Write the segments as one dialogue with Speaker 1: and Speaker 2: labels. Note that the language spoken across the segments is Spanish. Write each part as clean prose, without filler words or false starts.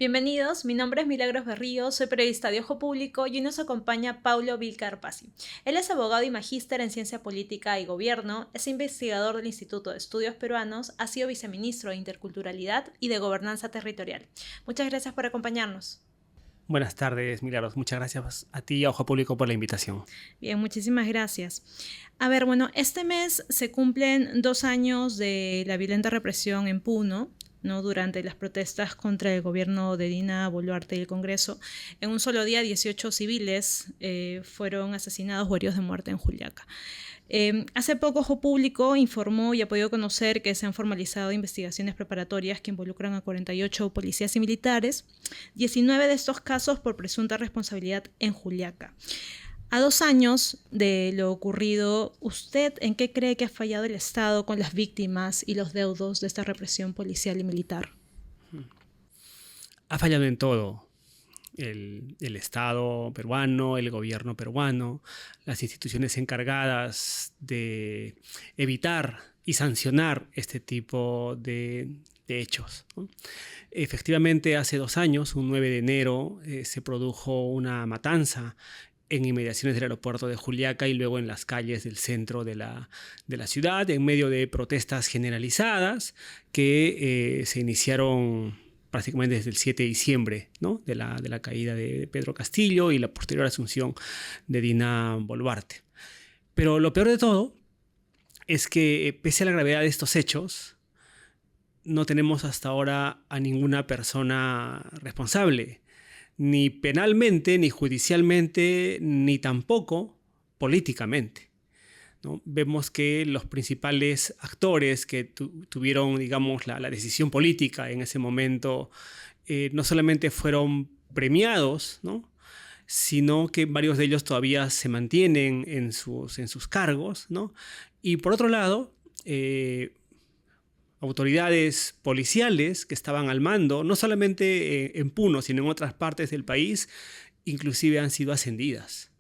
Speaker 1: Bienvenidos, mi nombre es Milagros Berrío, soy periodista de Ojo Público y hoy nos acompaña Paulo Vilcar Pasi. Él es abogado y magíster en Ciencia Política y Gobierno, es investigador del Instituto de Estudios Peruanos, ha sido viceministro de Interculturalidad y de Gobernanza Territorial. Muchas gracias por acompañarnos.
Speaker 2: Buenas tardes, Milagros. Muchas gracias a ti y a Ojo Público por la invitación.
Speaker 1: Bien, muchísimas gracias. Este mes se cumplen 2 años de la violenta represión en Puno, ¿no? Durante las protestas contra el gobierno de Dina Boluarte y el Congreso. En un solo día, 18 civiles fueron asesinados o heridos de muerte en Juliaca. Hace poco Ojo Público informó y ha podido conocer que se han formalizado investigaciones preparatorias que involucran a 48 policías y militares, 19 de estos casos por presunta responsabilidad en Juliaca. A 2 años de lo ocurrido, ¿usted en qué cree que ha fallado el Estado con las víctimas y los deudos de esta represión policial y militar?
Speaker 2: Ha fallado en todo. El Estado peruano, el gobierno peruano, las instituciones encargadas de evitar y sancionar este tipo de hechos, ¿no? Efectivamente, hace 2 años, un 9 de enero, se produjo una matanza en inmediaciones del aeropuerto de Juliaca y luego en las calles del centro de la ciudad, en medio de protestas generalizadas que se iniciaron prácticamente desde el 7 de diciembre, ¿no? de la caída de Pedro Castillo y la posterior asunción de Dina Boluarte. Pero lo peor de todo es que, pese a la gravedad de estos hechos, no tenemos hasta ahora a ninguna persona responsable, ni penalmente, ni judicialmente, ni tampoco políticamente, ¿no? Vemos que los principales actores que tuvieron, digamos, la decisión política en ese momento, no solamente fueron premiados, ¿no? Sino que varios de ellos todavía se mantienen en sus cargos, ¿no? Y por otro lado, autoridades policiales que estaban al mando, no solamente en Puno, sino en otras partes del país, inclusive han sido ascendidas,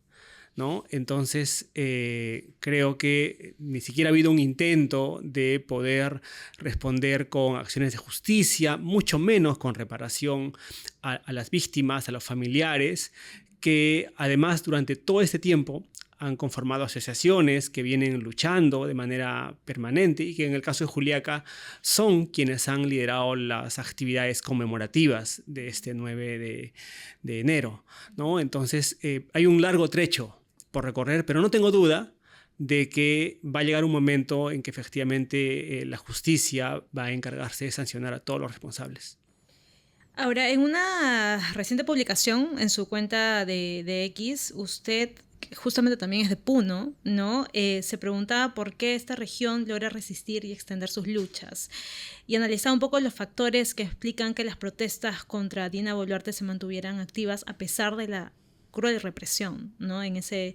Speaker 2: ¿no? Entonces, creo que ni siquiera ha habido un intento de poder responder con acciones de justicia, mucho menos con reparación a las víctimas, a los familiares, que además durante todo este tiempo han conformado asociaciones que vienen luchando de manera permanente y que en el caso de Juliaca son quienes han liderado las actividades conmemorativas de este 9 de enero, ¿no? Entonces, hay un largo trecho por recorrer, pero no tengo duda de que va a llegar un momento en que efectivamente la justicia va a encargarse de sancionar a todos los responsables.
Speaker 1: Ahora, en una reciente publicación en su cuenta de X, usted, que justamente también es de Puno, ¿no? Se preguntaba por qué esta región logra resistir y extender sus luchas. Y analizaba un poco los factores que explican que las protestas contra Dina Boluarte se mantuvieran activas a pesar de la cruel represión, ¿no? en ese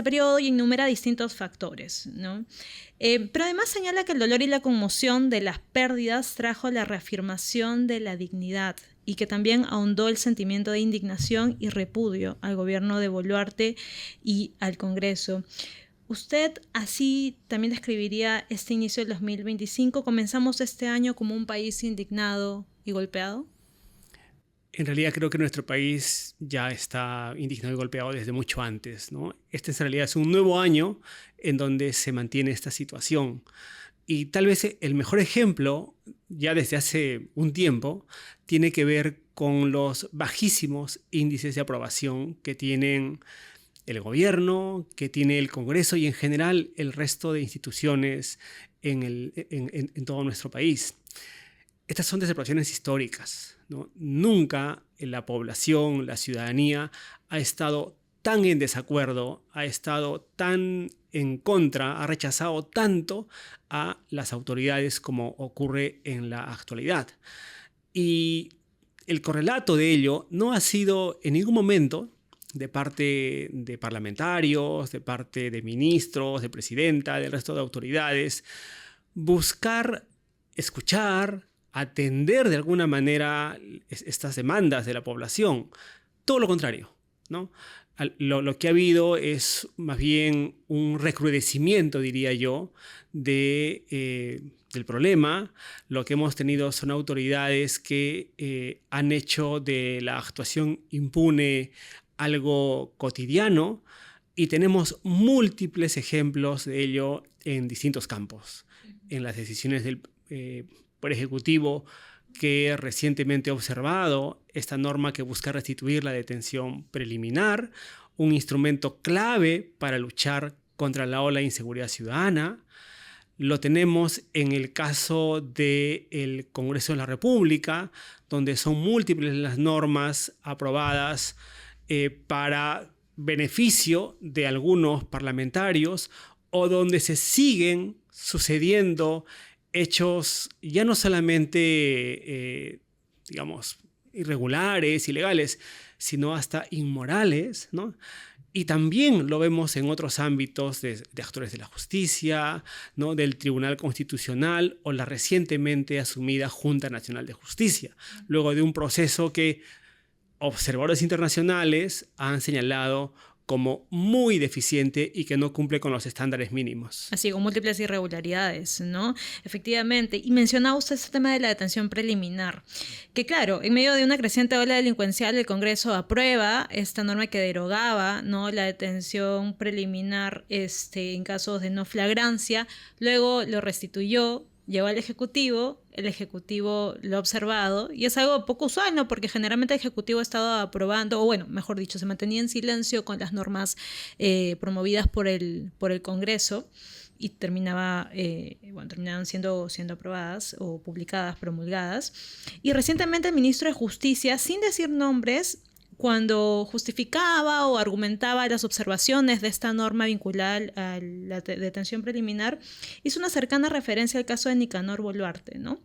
Speaker 1: periodo, y enumera distintos factores, ¿no? Pero además señala que el dolor y la conmoción de las pérdidas trajo la reafirmación de la dignidad y que también ahondó el sentimiento de indignación y repudio al gobierno de Boluarte y al Congreso. ¿Usted así también describiría este inicio del 2025? ¿Comenzamos este año como un país indignado y golpeado?
Speaker 2: En realidad creo que nuestro país ya está indignado y golpeado desde mucho antes, ¿no? Este en realidad es un nuevo año en donde se mantiene esta situación. Y tal vez el mejor ejemplo, ya desde hace un tiempo, tiene que ver con los bajísimos índices de aprobación que tienen el gobierno, que tiene el Congreso y en general el resto de instituciones en todo nuestro país. Estas son desaprobaciones históricas, ¿no? Nunca la población, la ciudadanía, ha estado tan en desacuerdo, ha estado tan en contra, ha rechazado tanto a las autoridades como ocurre en la actualidad. Y el correlato de ello no ha sido en ningún momento de parte de parlamentarios, de parte de ministros, de presidenta, del resto de autoridades, buscar escuchar, atender de alguna manera estas demandas de la población. Todo lo contrario, ¿no? lo que ha habido es más bien un recrudecimiento, diría yo, del problema. Lo que hemos tenido son autoridades que han hecho de la actuación impune algo cotidiano, y tenemos múltiples ejemplos de ello en distintos campos. En las decisiones del Poder Ejecutivo, que recientemente he observado esta norma que busca restituir la detención preliminar, un instrumento clave para luchar contra la ola de inseguridad ciudadana. Lo tenemos en el caso del Congreso de la República, donde son múltiples las normas aprobadas para beneficio de algunos parlamentarios, o donde se siguen sucediendo hechos ya no solamente, digamos, irregulares, ilegales, sino hasta inmorales, ¿no? Y también lo vemos en otros ámbitos de actores de la justicia, ¿no? Del Tribunal Constitucional o la recientemente asumida Junta Nacional de Justicia, luego de un proceso que observadores internacionales han señalado como muy deficiente y que no cumple con los estándares mínimos.
Speaker 1: Así, con múltiples irregularidades, ¿no? Efectivamente. Y mencionaba usted este tema de la detención preliminar, que claro, en medio de una creciente ola delincuencial, el Congreso aprueba esta norma que derogaba, ¿no?, la detención preliminar en casos de no flagrancia, luego lo restituyó, llegó al Ejecutivo, el Ejecutivo lo ha observado, y es algo poco usual, ¿no? Porque generalmente el Ejecutivo ha estado aprobando, o bueno, mejor dicho, se mantenía en silencio con las normas promovidas por el Congreso, y terminaban siendo aprobadas o publicadas, promulgadas. Y recientemente el ministro de Justicia, sin decir nombres, cuando justificaba o argumentaba las observaciones de esta norma vinculada a la detención preliminar, hizo una cercana referencia al caso de Nicanor Boluarte, ¿no?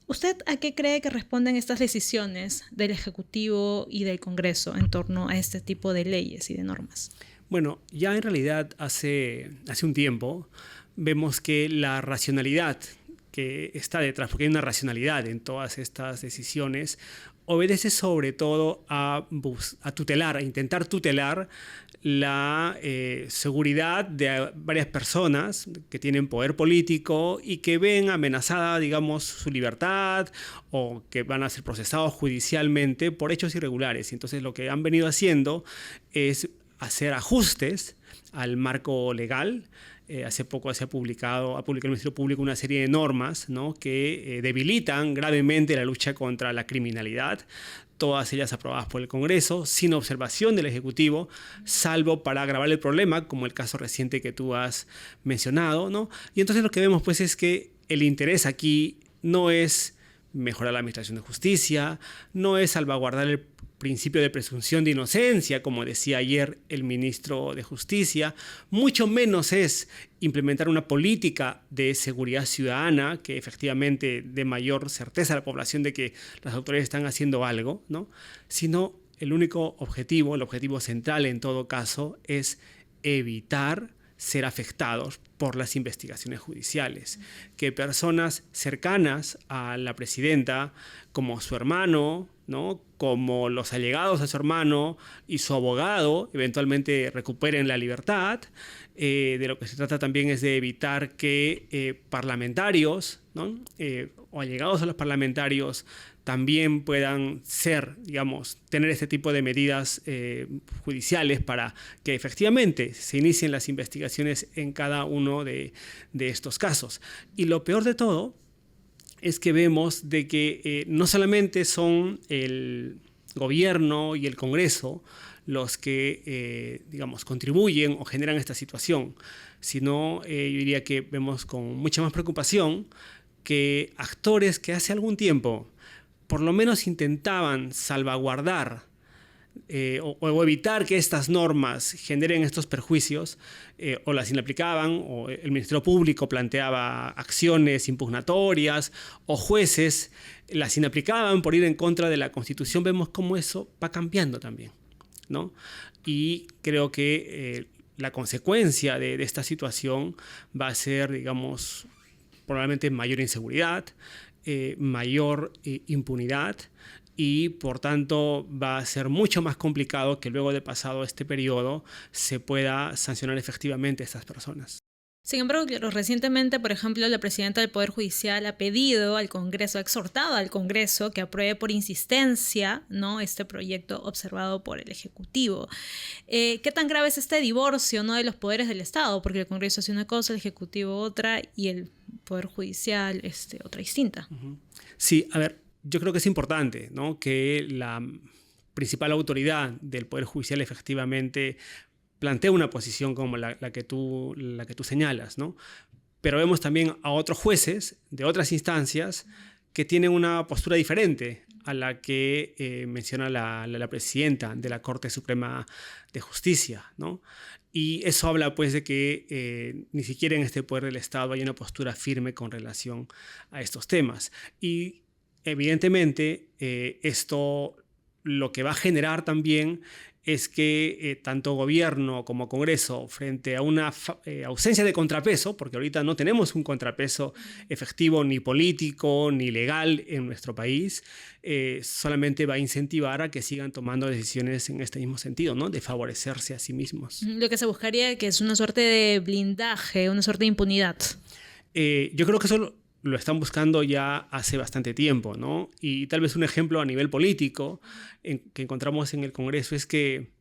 Speaker 1: ¿Usted a qué cree que responden estas decisiones del Ejecutivo y del Congreso en torno a este tipo de leyes y de normas?
Speaker 2: Bueno, ya en realidad hace un tiempo vemos que la racionalidad que está detrás, porque hay una racionalidad en todas estas decisiones, obedece sobre todo a tutelar, a intentar tutelar la seguridad de varias personas que tienen poder político y que ven amenazada, digamos, su libertad, o que van a ser procesados judicialmente por hechos irregulares. Entonces, lo que han venido haciendo es hacer ajustes al marco legal. Hace poco ha publicado el Ministerio Público una serie de normas, ¿no?, que debilitan gravemente la lucha contra la criminalidad, todas ellas aprobadas por el Congreso, sin observación del Ejecutivo, salvo para agravar el problema, como el caso reciente que tú has mencionado, ¿no? Y entonces lo que vemos, pues, es que el interés aquí no es mejorar la administración de justicia, no es salvaguardar el principio de presunción de inocencia, como decía ayer el ministro de Justicia, mucho menos es implementar una política de seguridad ciudadana que efectivamente dé mayor certeza a la población de que las autoridades están haciendo algo, ¿no?, sino el único objetivo, el objetivo central en todo caso, es evitar ser afectados por las investigaciones judiciales, que personas cercanas a la presidenta, como su hermano, ¿no?, como los allegados a su hermano y su abogado, eventualmente recuperen la libertad. De lo que se trata también es de evitar que parlamentarios, ¿no?, o allegados a los parlamentarios también puedan tener este tipo de medidas judiciales para que efectivamente se inicien las investigaciones en cada uno de estos casos. Y lo peor de todo es que vemos de que no solamente son el gobierno y el Congreso los que, contribuyen o generan esta situación, sino yo diría que vemos con mucha más preocupación que actores que hace algún tiempo por lo menos intentaban salvaguardar o evitar que estas normas generen estos perjuicios, o las inaplicaban, o el Ministerio Público planteaba acciones impugnatorias, o jueces las inaplicaban por ir en contra de la Constitución. Vemos cómo eso va cambiando también, ¿no? Y creo que la consecuencia de esta situación va a ser, probablemente mayor inseguridad, mayor impunidad, y por tanto va a ser mucho más complicado que luego de pasado este periodo se pueda sancionar efectivamente a estas personas.
Speaker 1: Sin embargo, claro, recientemente, por ejemplo, la presidenta del Poder Judicial ha pedido al Congreso, ha exhortado al Congreso que apruebe por insistencia, ¿no?, este proyecto observado por el Ejecutivo. ¿Qué tan grave es este divorcio, ¿no?, de los poderes del Estado? Porque el Congreso hace una cosa, el Ejecutivo otra y el Poder Judicial otra distinta.
Speaker 2: Sí, a ver, yo creo que es importante, ¿no?, que la principal autoridad del Poder Judicial efectivamente plantea una posición como la que tú señalas, ¿no? Pero vemos también a otros jueces de otras instancias que tienen una postura diferente a la que menciona la presidenta de la Corte Suprema de Justicia, ¿no? Y eso habla pues de que ni siquiera en este poder del Estado hay una postura firme con relación a estos temas. Y evidentemente esto lo que va a generar también es que tanto gobierno como Congreso, frente a una ausencia de contrapeso, porque ahorita no tenemos un contrapeso efectivo ni político ni legal en nuestro país, solamente va a incentivar a que sigan tomando decisiones en este mismo sentido, ¿no?, de favorecerse a sí mismos.
Speaker 1: Lo que se buscaría que es una suerte de blindaje, una suerte de impunidad.
Speaker 2: Yo creo que eso lo están buscando ya hace bastante tiempo, ¿no? Y tal vez un ejemplo a nivel político que encontramos en el Congreso es que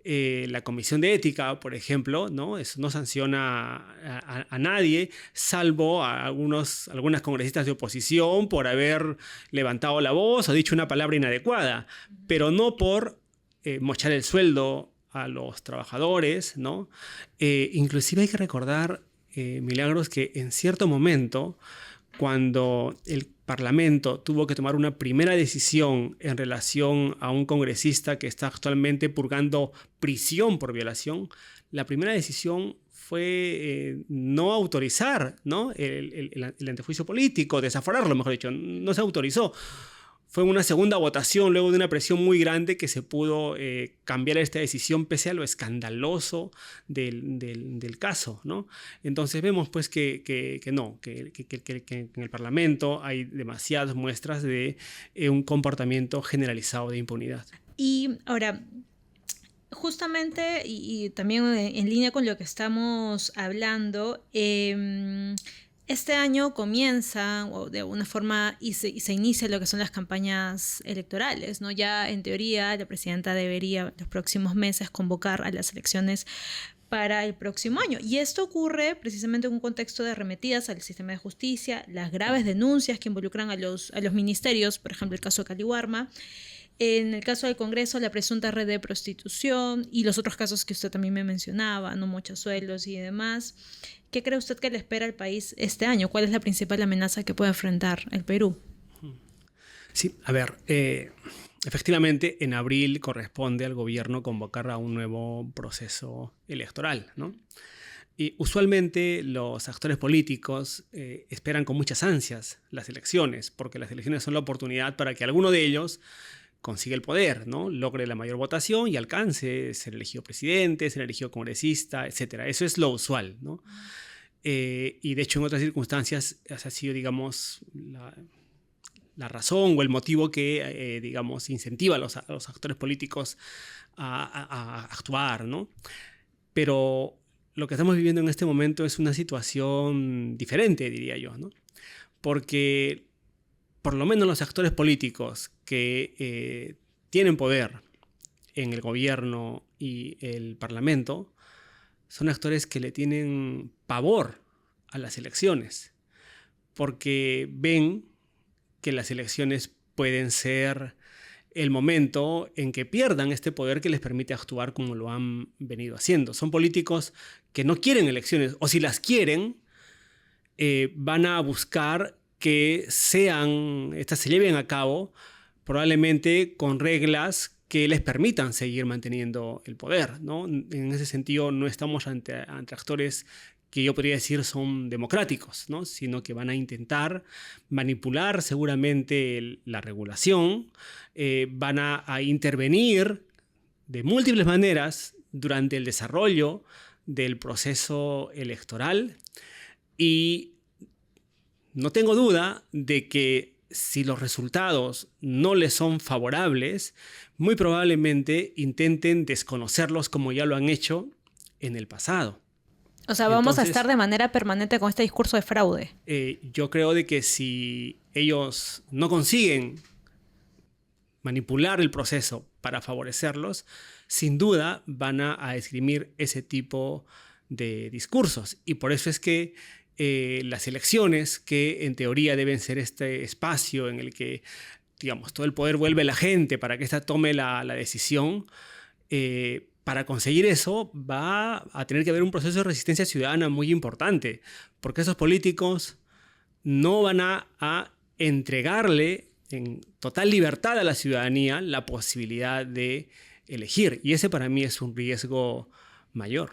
Speaker 2: la Comisión de Ética, por ejemplo, ¿no?, no sanciona a nadie, salvo a algunas congresistas de oposición por haber levantado la voz o dicho una palabra inadecuada, pero no por mochar el sueldo a los trabajadores, ¿no? Inclusive hay que recordar, Milagros, que en cierto momento, cuando el Parlamento tuvo que tomar una primera decisión en relación a un congresista que está actualmente purgando prisión por violación, la primera decisión fue no autorizar, ¿no?, el antejuicio político, desaforarlo, mejor dicho, no se autorizó. Fue una segunda votación, luego de una presión muy grande, que se pudo cambiar esta decisión pese a lo escandaloso del caso, ¿no? Entonces vemos pues que en el Parlamento hay demasiadas muestras de un comportamiento generalizado de impunidad.
Speaker 1: Y ahora, justamente, y también en línea con lo que estamos hablando, este año comienza, o de alguna forma, y se inicia lo que son las campañas electorales, ¿no? Ya en teoría la presidenta debería los próximos meses convocar a las elecciones para el próximo año. Y esto ocurre precisamente en un contexto de arremetidas al sistema de justicia, las graves denuncias que involucran a los ministerios, por ejemplo el caso de Caliwarma, en el caso del Congreso, la presunta red de prostitución y los otros casos que usted también me mencionaba, no mochasuelos y demás. ¿Qué cree usted que le espera al país este año? ¿Cuál es la principal amenaza que puede enfrentar el Perú?
Speaker 2: Sí, a ver, efectivamente en abril corresponde al gobierno convocar a un nuevo proceso electoral, ¿no? Y usualmente los actores políticos esperan con muchas ansias las elecciones, porque las elecciones son la oportunidad para que alguno de ellos consiga el poder, ¿no?, logre la mayor votación y alcance ser elegido presidente, ser elegido congresista, etc. Eso es lo usual, ¿no? Y de hecho en otras circunstancias esa ha sido, digamos, la razón o el motivo que, digamos, incentiva a los actores políticos a actuar, ¿no? Pero lo que estamos viviendo en este momento es una situación diferente, diría yo, ¿no? Porque por lo menos los actores políticos que tienen poder en el gobierno y el Parlamento son actores que le tienen pavor a las elecciones, porque ven que las elecciones pueden ser el momento en que pierdan este poder que les permite actuar como lo han venido haciendo. Son políticos que no quieren elecciones, o si las quieren, van a buscar que estas se lleven a cabo probablemente con reglas que les permitan seguir manteniendo el poder, ¿no? En ese sentido no estamos ante actores que yo podría decir son democráticos, ¿no?, sino que van a intentar manipular seguramente la regulación, van a intervenir de múltiples maneras durante el desarrollo del proceso electoral, y no tengo duda de que si los resultados no les son favorables, muy probablemente intenten desconocerlos como ya lo han hecho en el pasado.
Speaker 1: O sea, vamos a estar de manera permanente con este discurso de fraude.
Speaker 2: Yo creo de que si ellos no consiguen manipular el proceso para favorecerlos, sin duda van a esgrimir ese tipo de discursos. Y por eso es que las elecciones, que en teoría deben ser este espacio en el que, digamos, todo el poder vuelve a la gente para que ésta tome la decisión, para conseguir eso va a tener que haber un proceso de resistencia ciudadana muy importante, porque esos políticos no van a entregarle en total libertad a la ciudadanía la posibilidad de elegir. Y ese para mí es un riesgo mayor.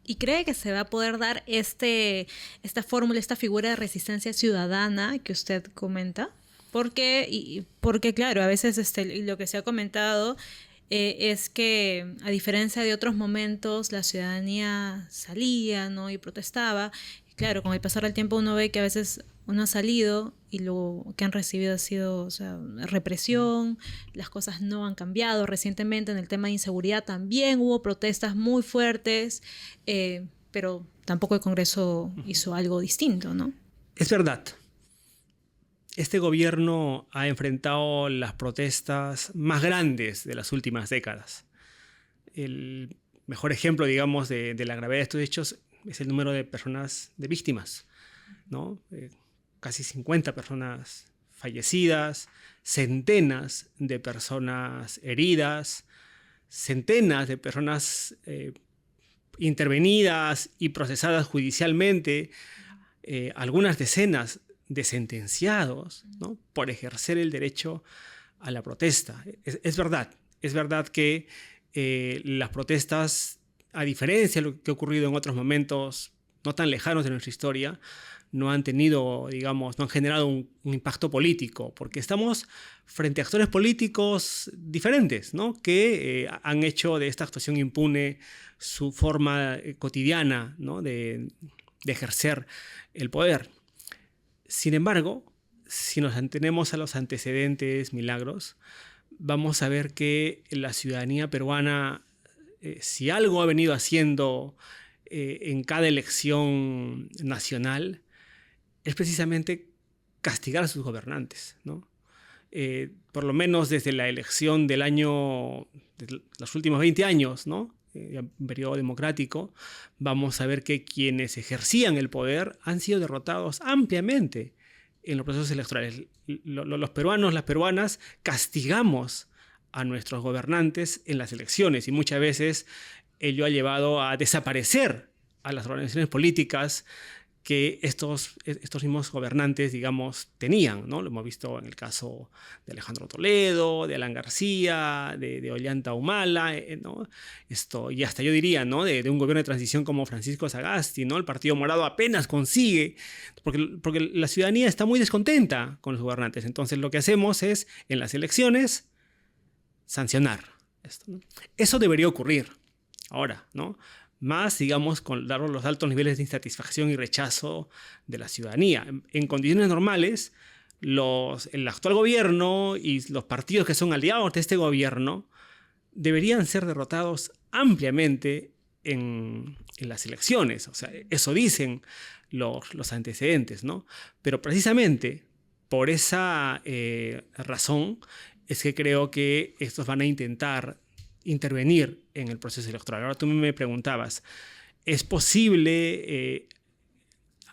Speaker 1: ¿Y cree que se va a poder dar esta fórmula, esta figura de resistencia ciudadana que usted comenta? Porque claro, a veces lo que se ha comentado es que, a diferencia de otros momentos, la ciudadanía salía, ¿no?, y protestaba. Claro, con el pasar del tiempo uno ve que a veces uno ha salido y lo que han recibido ha sido, o sea, represión, las cosas no han cambiado. Recientemente en el tema de inseguridad también hubo protestas muy fuertes, pero tampoco el Congreso hizo algo distinto, ¿no?
Speaker 2: Es verdad. Este gobierno ha enfrentado las protestas más grandes de las últimas décadas. El mejor ejemplo, digamos, de la gravedad de estos hechos es el número de personas, de víctimas, ¿no? Casi 50 personas fallecidas, centenas de personas heridas, centenas de personas intervenidas y procesadas judicialmente, algunas decenas de sentenciados, ¿no?, por ejercer el derecho a la protesta. Es verdad que las protestas, a diferencia de lo que ha ocurrido en otros momentos no tan lejanos de nuestra historia, no han tenido, digamos, no han generado un impacto político, porque estamos frente a actores políticos diferentes, ¿no?, que han hecho de esta actuación impune su forma cotidiana, ¿no?, de ejercer el poder. Sin embargo, si nos atenemos a los antecedentes, Milagros, vamos a ver que la ciudadanía peruana, si algo ha venido haciendo en cada elección nacional, es precisamente castigar a sus gobernantes, ¿no? Por lo menos desde la elección de los últimos 20 años, ¿no?, un periodo democrático, vamos a ver que quienes ejercían el poder han sido derrotados ampliamente en los procesos electorales. Los peruanos, las peruanas, castigamos a nuestros gobernantes en las elecciones y muchas veces ello ha llevado a desaparecer a las organizaciones políticas que estos mismos gobernantes, digamos, tenían, ¿no? Lo hemos visto en el caso de Alejandro Toledo, de Alan García, de Ollanta Humala, ¿no? Y hasta yo diría, ¿no?, de un gobierno de transición como Francisco Sagasti, ¿no? El Partido Morado apenas consigue, porque la ciudadanía está muy descontenta con los gobernantes. Entonces lo que hacemos es, en las elecciones, sancionar esto, ¿no? Eso debería ocurrir ahora, ¿no? Más, digamos, con los altos niveles de insatisfacción y rechazo de la ciudadanía. En condiciones normales, el actual gobierno y los partidos que son aliados de este gobierno deberían ser derrotados ampliamente en las elecciones. O sea, eso dicen los antecedentes, ¿no? Pero precisamente por esa razón es que creo que estos van a intentar intervenir en el proceso electoral. Ahora tú me preguntabas, ¿es posible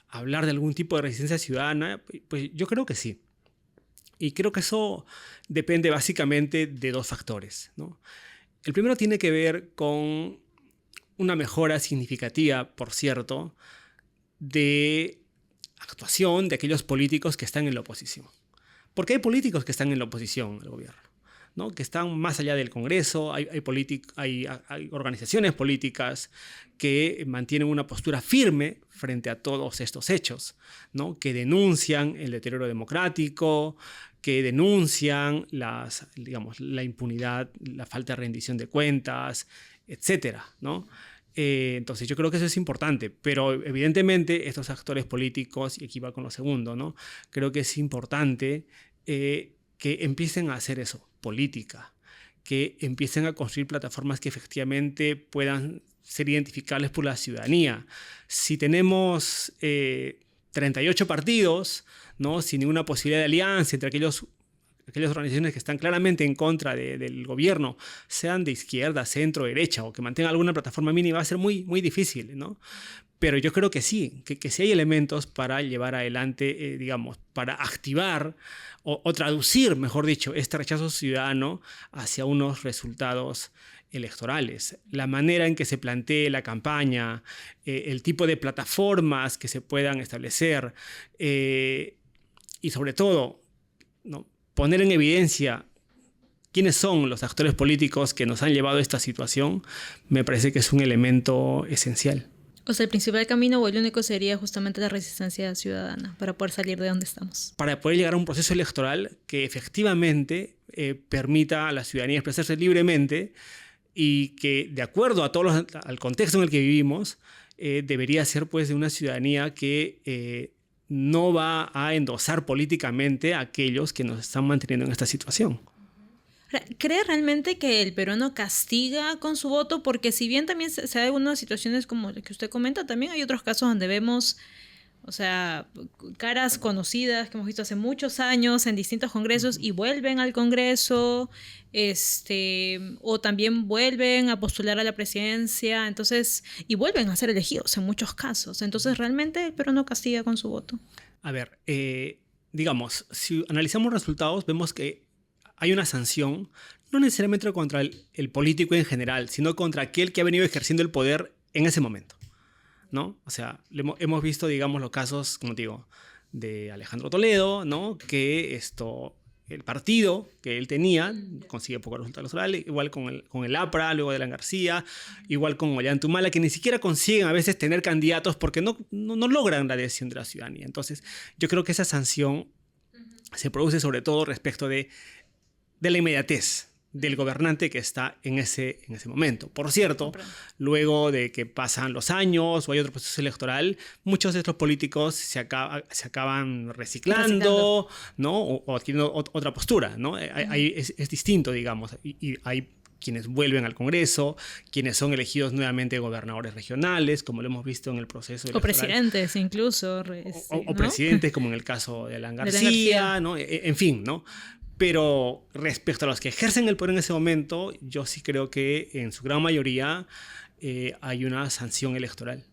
Speaker 2: hablar de algún tipo de resistencia ciudadana? Pues yo creo que sí. Y creo que eso depende básicamente de dos factores, ¿no? El primero tiene que ver con una mejora significativa, por cierto, de actuación de aquellos políticos que están en la oposición. Porque hay políticos que están en la oposición al gobierno, ¿no?, que están más allá del Congreso. Hay organizaciones políticas que mantienen una postura firme frente a todos estos hechos, ¿no?, que denuncian el deterioro democrático, que denuncian la impunidad, la falta de rendición de cuentas, etcétera, ¿no? Entonces yo creo que eso es importante, pero evidentemente estos actores políticos, y aquí va con lo segundo, ¿no?, creo que es importante que empiecen a hacer eso, política, que empiecen a construir plataformas que efectivamente puedan ser identificables por la ciudadanía. Si tenemos 38 partidos, ¿no?, sin ninguna posibilidad de alianza entre aquellas organizaciones que están claramente en contra del gobierno, sean de izquierda, centro, derecha, o que mantengan alguna plataforma mínima, va a ser muy, muy difícil, ¿no? Pero yo creo que sí, que sí hay elementos para llevar adelante, digamos, para activar o traducir, mejor dicho, este rechazo ciudadano hacia unos resultados electorales. La manera en que se plantee la campaña, el tipo de plataformas que se puedan establecer y sobre todo, ¿no?, poner en evidencia quiénes son los actores políticos que nos han llevado a esta situación, me parece que es un elemento esencial.
Speaker 1: O sea, el principal camino o el único sería justamente la resistencia ciudadana para poder salir de donde estamos.
Speaker 2: Para poder llegar a un proceso electoral que efectivamente permita a la ciudadanía expresarse libremente y que, de acuerdo a al contexto en el que vivimos, debería ser pues de una ciudadanía que no va a endosar políticamente a aquellos que nos están manteniendo en esta situación.
Speaker 1: ¿Cree realmente que el peruano castiga con su voto? Porque si bien también se da algunas situaciones como las que usted comenta, también hay otros casos donde vemos, o sea, caras conocidas que hemos visto hace muchos años en distintos congresos y vuelven al Congreso, o también vuelven a postular a la presidencia, entonces, y vuelven a ser elegidos en muchos casos. Entonces, ¿realmente el peruano castiga con su voto?
Speaker 2: A ver, digamos, si analizamos resultados, vemos que hay una sanción, no necesariamente contra el político en general, sino contra aquel que ha venido ejerciendo el poder en ese momento, ¿no? O sea, hemos visto, digamos, los casos, como digo, de Alejandro Toledo, ¿no?, que el partido que él tenía consigue pocos resultados electorales, igual con el APRA, luego de Alan García, igual con Ollanta-Humala, que ni siquiera consiguen a veces tener candidatos porque no logran la adhesión de la ciudadanía. Entonces, yo creo que esa sanción se produce sobre todo respecto de la inmediatez del gobernante que está en ese momento. Por cierto, luego de que pasan los años o hay otro proceso electoral, muchos de estos políticos se acaban reciclando, ¿no?, o adquiriendo otra postura, ¿no? Es distinto, digamos, y hay quienes vuelven al Congreso, quienes son elegidos nuevamente gobernadores regionales, como lo hemos visto en el proceso electoral.
Speaker 1: O presidentes incluso.
Speaker 2: O presidentes, como en el caso de Alan García, ¿no? En fin, ¿no? Pero respecto a los que ejercen el poder en ese momento, yo sí creo que en su gran mayoría hay una sanción electoral.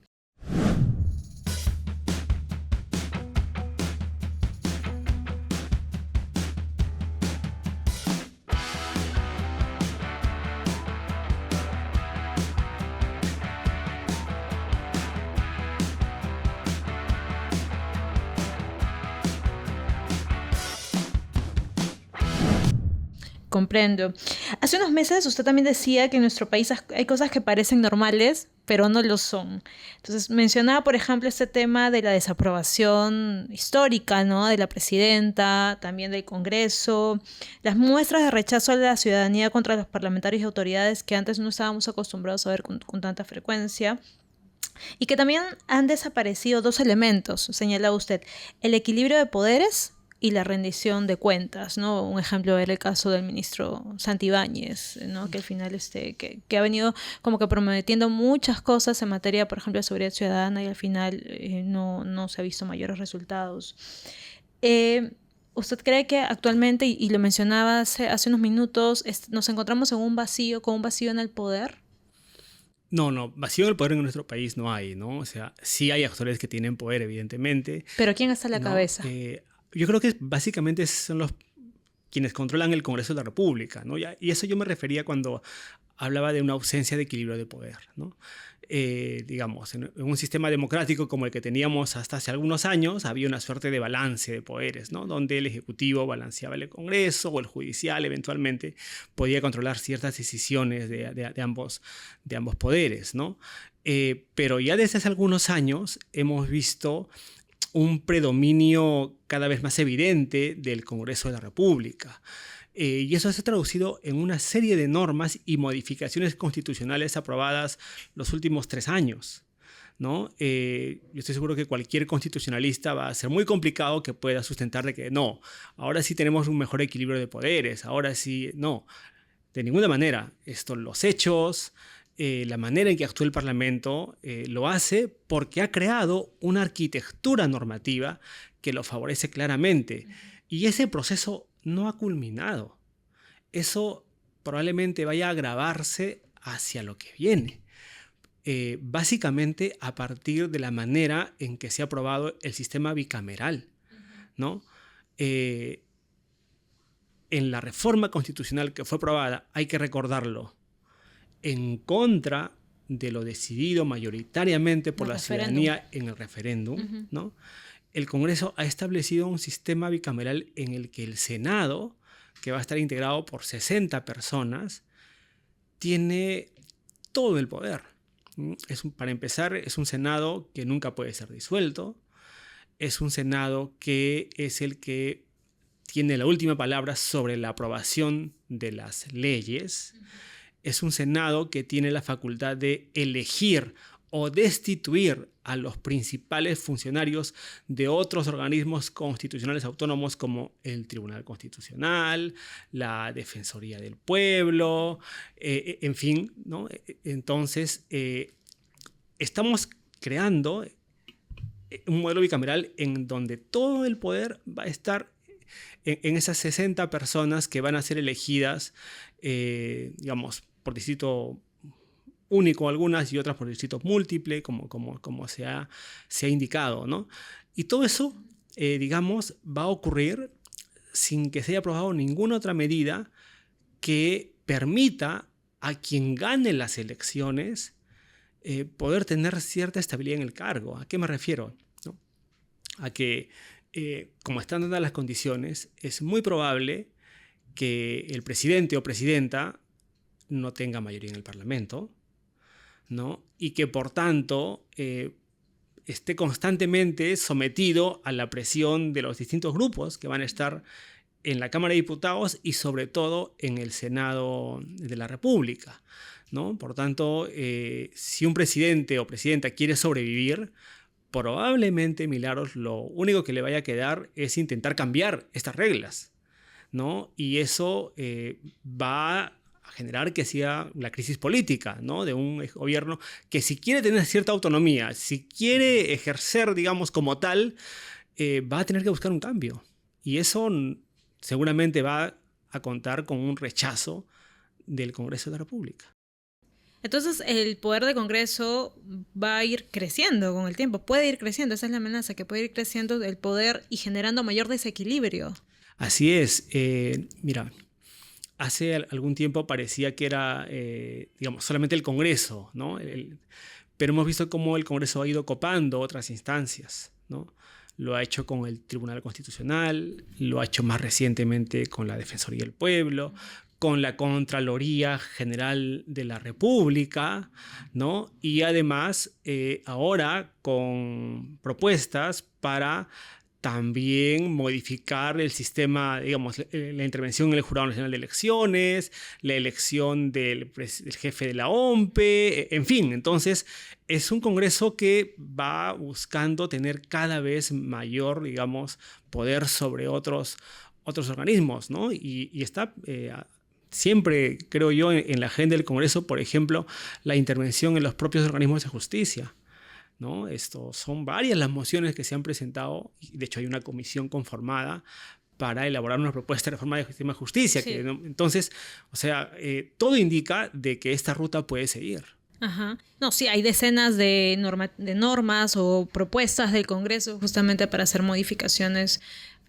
Speaker 1: Comprendo. Hace unos meses usted también decía que en nuestro país hay cosas que parecen normales, pero no lo son. Entonces mencionaba, por ejemplo, este tema de la desaprobación histórica, ¿no?, de la presidenta, también del Congreso, las muestras de rechazo a la ciudadanía contra los parlamentarios y autoridades que antes no estábamos acostumbrados a ver con tanta frecuencia. Y que también han desaparecido dos elementos, señala usted: el equilibrio de poderes y la rendición de cuentas, ¿no? Un ejemplo era el caso del ministro Santibáñez, ¿no?, que al final que ha venido como que prometiendo muchas cosas en materia, por ejemplo, de seguridad ciudadana, y al final no se ha visto mayores resultados. ¿Usted cree que actualmente, y lo mencionaba hace unos minutos, nos encontramos con un vacío en el poder?
Speaker 2: No, vacío en el poder en nuestro país no hay, ¿no? O sea, sí hay actores que tienen poder, evidentemente.
Speaker 1: ¿Pero quién está a la cabeza?
Speaker 2: Yo creo que básicamente son quienes controlan el Congreso de la República, ¿no? Y eso yo me refería cuando hablaba de una ausencia de equilibrio de poder, ¿no? Digamos, en un sistema democrático como el que teníamos hasta hace algunos años, había una suerte de balance de poderes, ¿no?, donde el Ejecutivo balanceaba el Congreso, o el Judicial eventualmente podía controlar ciertas decisiones de ambos poderes, ¿no? Pero ya desde hace algunos años hemos visto un predominio cada vez más evidente del Congreso de la República. Y eso se ha traducido en una serie de normas y modificaciones constitucionales aprobadas los últimos 3 años, ¿no? Yo estoy seguro que cualquier constitucionalista va a ser muy complicado que pueda sustentar de que no, ahora sí tenemos un mejor equilibrio de poderes, ahora sí, no, de ninguna manera. Los hechos, la manera en que actúa el Parlamento lo hace porque ha creado una arquitectura normativa que lo favorece claramente. Y ese proceso no ha culminado. Eso probablemente vaya a agravarse hacia lo que viene. Básicamente a partir de la manera en que se ha aprobado el sistema bicameral, ¿no? En la reforma constitucional que fue aprobada, hay que recordarlo, en contra de lo decidido mayoritariamente por la ciudadanía en el referéndum, ¿no? El Congreso ha establecido un sistema bicameral en el que el Senado, que va a estar integrado por 60 personas, tiene todo el poder. Para empezar, es un Senado que nunca puede ser disuelto, es un Senado que es el que tiene la última palabra sobre la aprobación de las leyes, es un Senado que tiene la facultad de elegir o destituir a los principales funcionarios de otros organismos constitucionales autónomos como el Tribunal Constitucional, la Defensoría del Pueblo, en fin, ¿no? Entonces, estamos creando un modelo bicameral en donde todo el poder va a estar en esas 60 personas que van a ser elegidas, digamos, por distrito único algunas y otras por distrito múltiple, como se ha indicado, ¿no? Y todo eso, digamos, va a ocurrir sin que se haya aprobado ninguna otra medida que permita a quien gane las elecciones poder tener cierta estabilidad en el cargo. ¿A qué me refiero? ¿No? A que, como están dadas las condiciones, es muy probable que el presidente o presidenta no tenga mayoría en el Parlamento, ¿no? Y que por tanto esté constantemente sometido a la presión de los distintos grupos que van a estar en la Cámara de Diputados y sobre todo en el Senado de la República, ¿no? Por tanto, si un presidente o presidenta quiere sobrevivir, probablemente, Milagros, lo único que le vaya a quedar es intentar cambiar estas reglas, ¿no? Y eso va a generar que sea la crisis política, ¿no? De un gobierno que, si quiere tener cierta autonomía, si quiere ejercer, digamos, como tal, va a tener que buscar un cambio. Y eso seguramente va a contar con un rechazo del Congreso de la República.
Speaker 1: Entonces el poder del Congreso va a ir creciendo con el tiempo, puede ir creciendo, esa es la amenaza, que puede ir creciendo el poder y generando mayor desequilibrio.
Speaker 2: Así es. Mira, hace algún tiempo parecía que era, digamos, solamente el Congreso, ¿no? Pero hemos visto cómo el Congreso ha ido copando otras instancias, ¿no? Lo ha hecho con el Tribunal Constitucional, lo ha hecho más recientemente con la Defensoría del Pueblo, con la Contraloría General de la República, ¿no? Y además ahora con propuestas para también modificar el sistema, digamos, la intervención en el Jurado Nacional de Elecciones, la elección del jefe de la OMPE, en fin. Entonces, es un Congreso que va buscando tener cada vez mayor, digamos, poder sobre otros organismos, ¿no? Y está siempre, creo yo, en la agenda del Congreso, por ejemplo, la intervención en los propios organismos de justicia, ¿no? Son varias las mociones que se han presentado, y de hecho hay una comisión conformada para elaborar una propuesta de reforma del sistema de justicia. Sí. Entonces, o sea, todo indica de que esta ruta puede seguir.
Speaker 1: Ajá. No, sí, hay decenas de normas o propuestas del Congreso justamente para hacer modificaciones.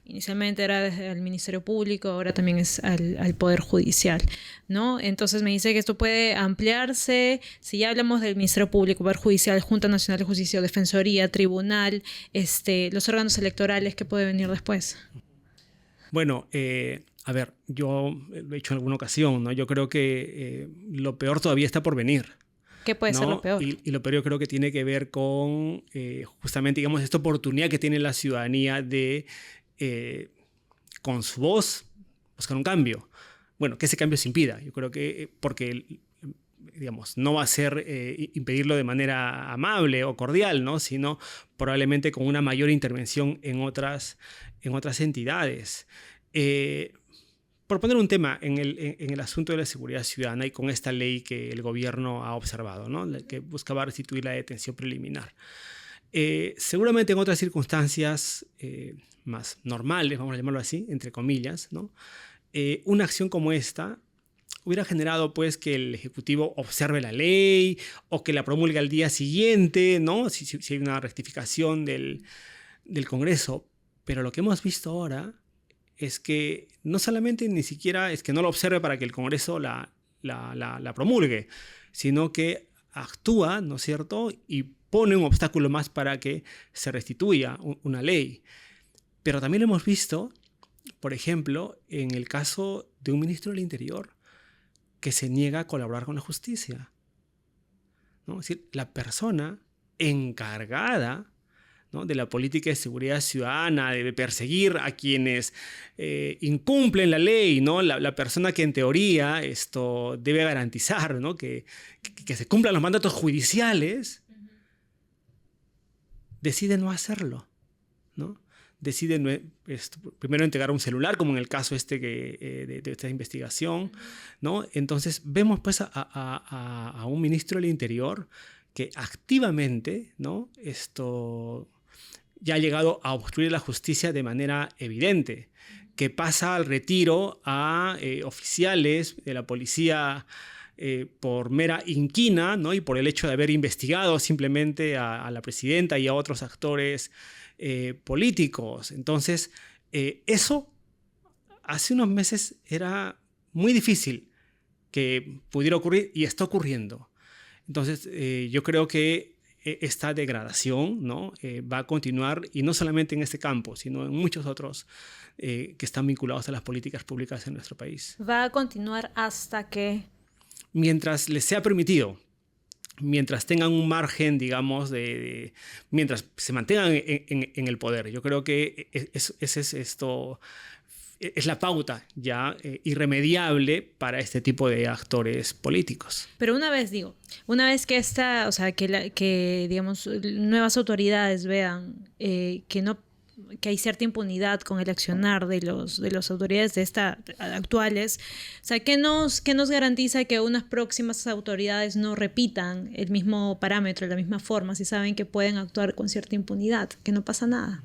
Speaker 1: Inicialmente era desde el Ministerio Público, ahora también es al Poder Judicial, ¿no? Entonces me dice que esto puede ampliarse. Si ya hablamos del Ministerio Público, Poder Judicial, Junta Nacional de Justicia, Defensoría, Tribunal, los órganos electorales, ¿qué puede venir después?
Speaker 2: Bueno, a ver, yo lo he dicho en alguna ocasión, ¿no? Yo creo que lo peor todavía está por venir.
Speaker 1: ¿Qué puede ser lo peor?
Speaker 2: Y lo peor yo creo que tiene que ver con justamente, digamos, esta oportunidad que tiene la ciudadanía de con su voz buscar un cambio. Bueno, que ese cambio se impida. Yo creo que porque digamos, no va a ser impedirlo de manera amable o cordial, ¿no? Sino probablemente con una mayor intervención en otras entidades. Por poner un tema en el asunto de la seguridad ciudadana y con esta ley que el gobierno ha observado, ¿no? Que buscaba restituir la detención preliminar. Seguramente en otras circunstancias más normales, vamos a llamarlo así, entre comillas, ¿no? Una acción como esta hubiera generado pues que el Ejecutivo observe la ley o que la promulgue al día siguiente, ¿no? Si hay una rectificación del Congreso. Pero lo que hemos visto ahora es que no solamente ni siquiera es que no lo observe para que el Congreso la promulgue, sino que actúa, ¿no es cierto?, y pone un obstáculo más para que se restituya una ley. Pero también hemos visto, por ejemplo, en el caso de un ministro del Interior que se niega a colaborar con la justicia, ¿no? Es decir, la persona encargada, ¿no?, de la política de seguridad ciudadana, de perseguir a quienes incumplen la ley, ¿no? La persona que en teoría esto debe garantizar, ¿no?, que se cumplan los mandatos judiciales, decide no hacerlo, ¿no? Decide primero entregar un celular, como en el caso de esta investigación, ¿no? Entonces vemos pues a un ministro del Interior que activamente, ¿no?, ya ha llegado a obstruir la justicia de manera evidente, que pasa al retiro a oficiales de la policía por mera inquina, ¿no?, y por el hecho de haber investigado simplemente a la presidenta y a otros actores políticos. Entonces, eso hace unos meses era muy difícil que pudiera ocurrir y está ocurriendo. Entonces, yo creo que esta degradación, ¿no?, va a continuar, y no solamente en este campo, sino en muchos otros que están vinculados a las políticas públicas en nuestro país.
Speaker 1: Va a continuar hasta que...
Speaker 2: Mientras les sea permitido, mientras tengan un margen, digamos, mientras se mantengan en el poder. Yo creo que es la pauta ya irremediable para este tipo de actores políticos.
Speaker 1: Pero una vez que digamos, nuevas autoridades vean que hay cierta impunidad con el accionar de las autoridades actuales, o sea, ¿qué nos garantiza que unas próximas autoridades no repitan el mismo parámetro, la misma forma, si saben que pueden actuar con cierta impunidad, que no pasa nada?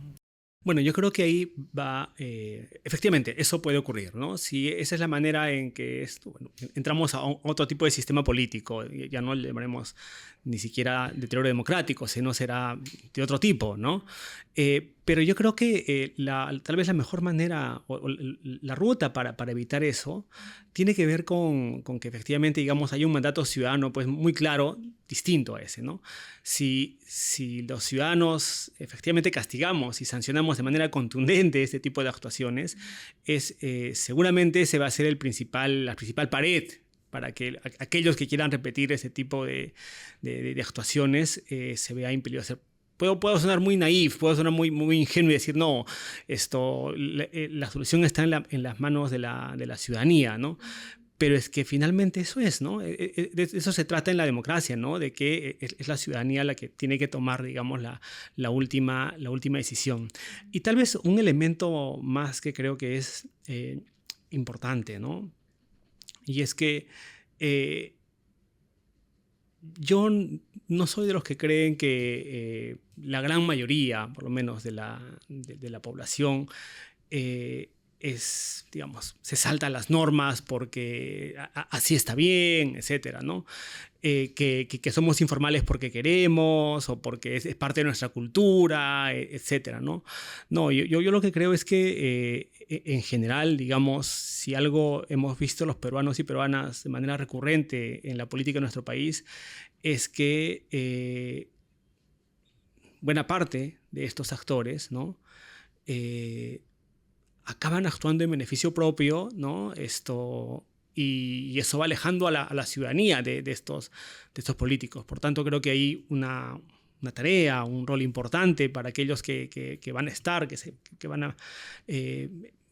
Speaker 2: Bueno, yo creo que ahí va, efectivamente, eso puede ocurrir, ¿no? Si esa es la manera en que entramos a otro tipo de sistema político, ya no le llamaremos ni siquiera deterioro democrático, sino será de otro tipo, ¿no? Pero yo creo que tal vez la mejor manera o la ruta para evitar eso tiene que ver con que efectivamente, digamos, hay un mandato ciudadano pues muy claro, distinto a ese, ¿no? Si los ciudadanos efectivamente castigamos y sancionamos de manera contundente este tipo de actuaciones, seguramente ese va a ser la principal pared para que aquellos que quieran repetir ese tipo de actuaciones se vea impedido hacer. Puedo sonar muy naif, puedo sonar muy, muy ingenuo y decir, no, la solución está en las manos de la ciudadanía, ¿no? Pero es que finalmente eso es, ¿no? De eso se trata en la democracia, ¿no? De que es la ciudadanía la que tiene que tomar, digamos, la última decisión. Y tal vez un elemento más que creo que es importante, ¿no? Y es que yo no soy de los que creen que la gran mayoría, por lo menos de la población, digamos, se salta las normas porque así está bien, etcétera, ¿no? Que somos informales porque queremos o porque es parte de nuestra cultura, etcétera, ¿no? No, yo lo que creo es que en general, digamos, si algo hemos visto los peruanos y peruanas de manera recurrente en la política de nuestro país, es que buena parte de estos actores, ¿no?, acaban actuando en beneficio propio, ¿no? Y eso va alejando a la ciudadanía de estos políticos. Por tanto, creo que hay una tarea, un rol importante para aquellos que van a estar, que van a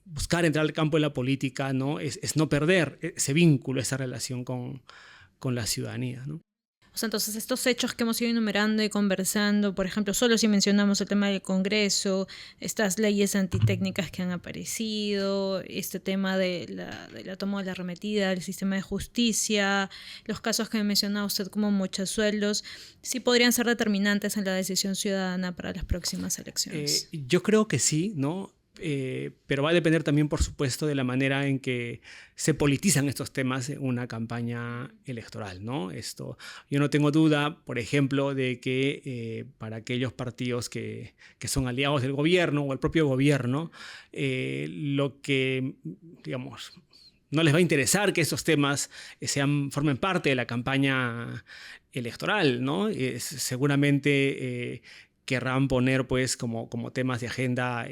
Speaker 2: buscar entrar al campo de la política, ¿no? Es no perder ese vínculo, esa relación con con la ciudadanía, ¿no?
Speaker 1: O sea, entonces estos hechos que hemos ido enumerando y conversando, por ejemplo, solo si mencionamos el tema del Congreso, estas leyes antitécnicas que han aparecido, este tema de la toma de la arremetida, el sistema de justicia, los casos que mencionaba usted como mochasueldos, sí podrían ser determinantes en la decisión ciudadana para las próximas elecciones.
Speaker 2: Yo creo que sí, ¿no? Pero va a depender también, por supuesto, de la manera en que se politizan estos temas en una campaña electoral, ¿no? Yo no tengo duda, por ejemplo, de que para aquellos partidos que son aliados del gobierno o el propio gobierno, lo que, digamos, no les va a interesar que esos temas formen parte de la campaña electoral, ¿no? Seguramente querrán poner pues como temas de agenda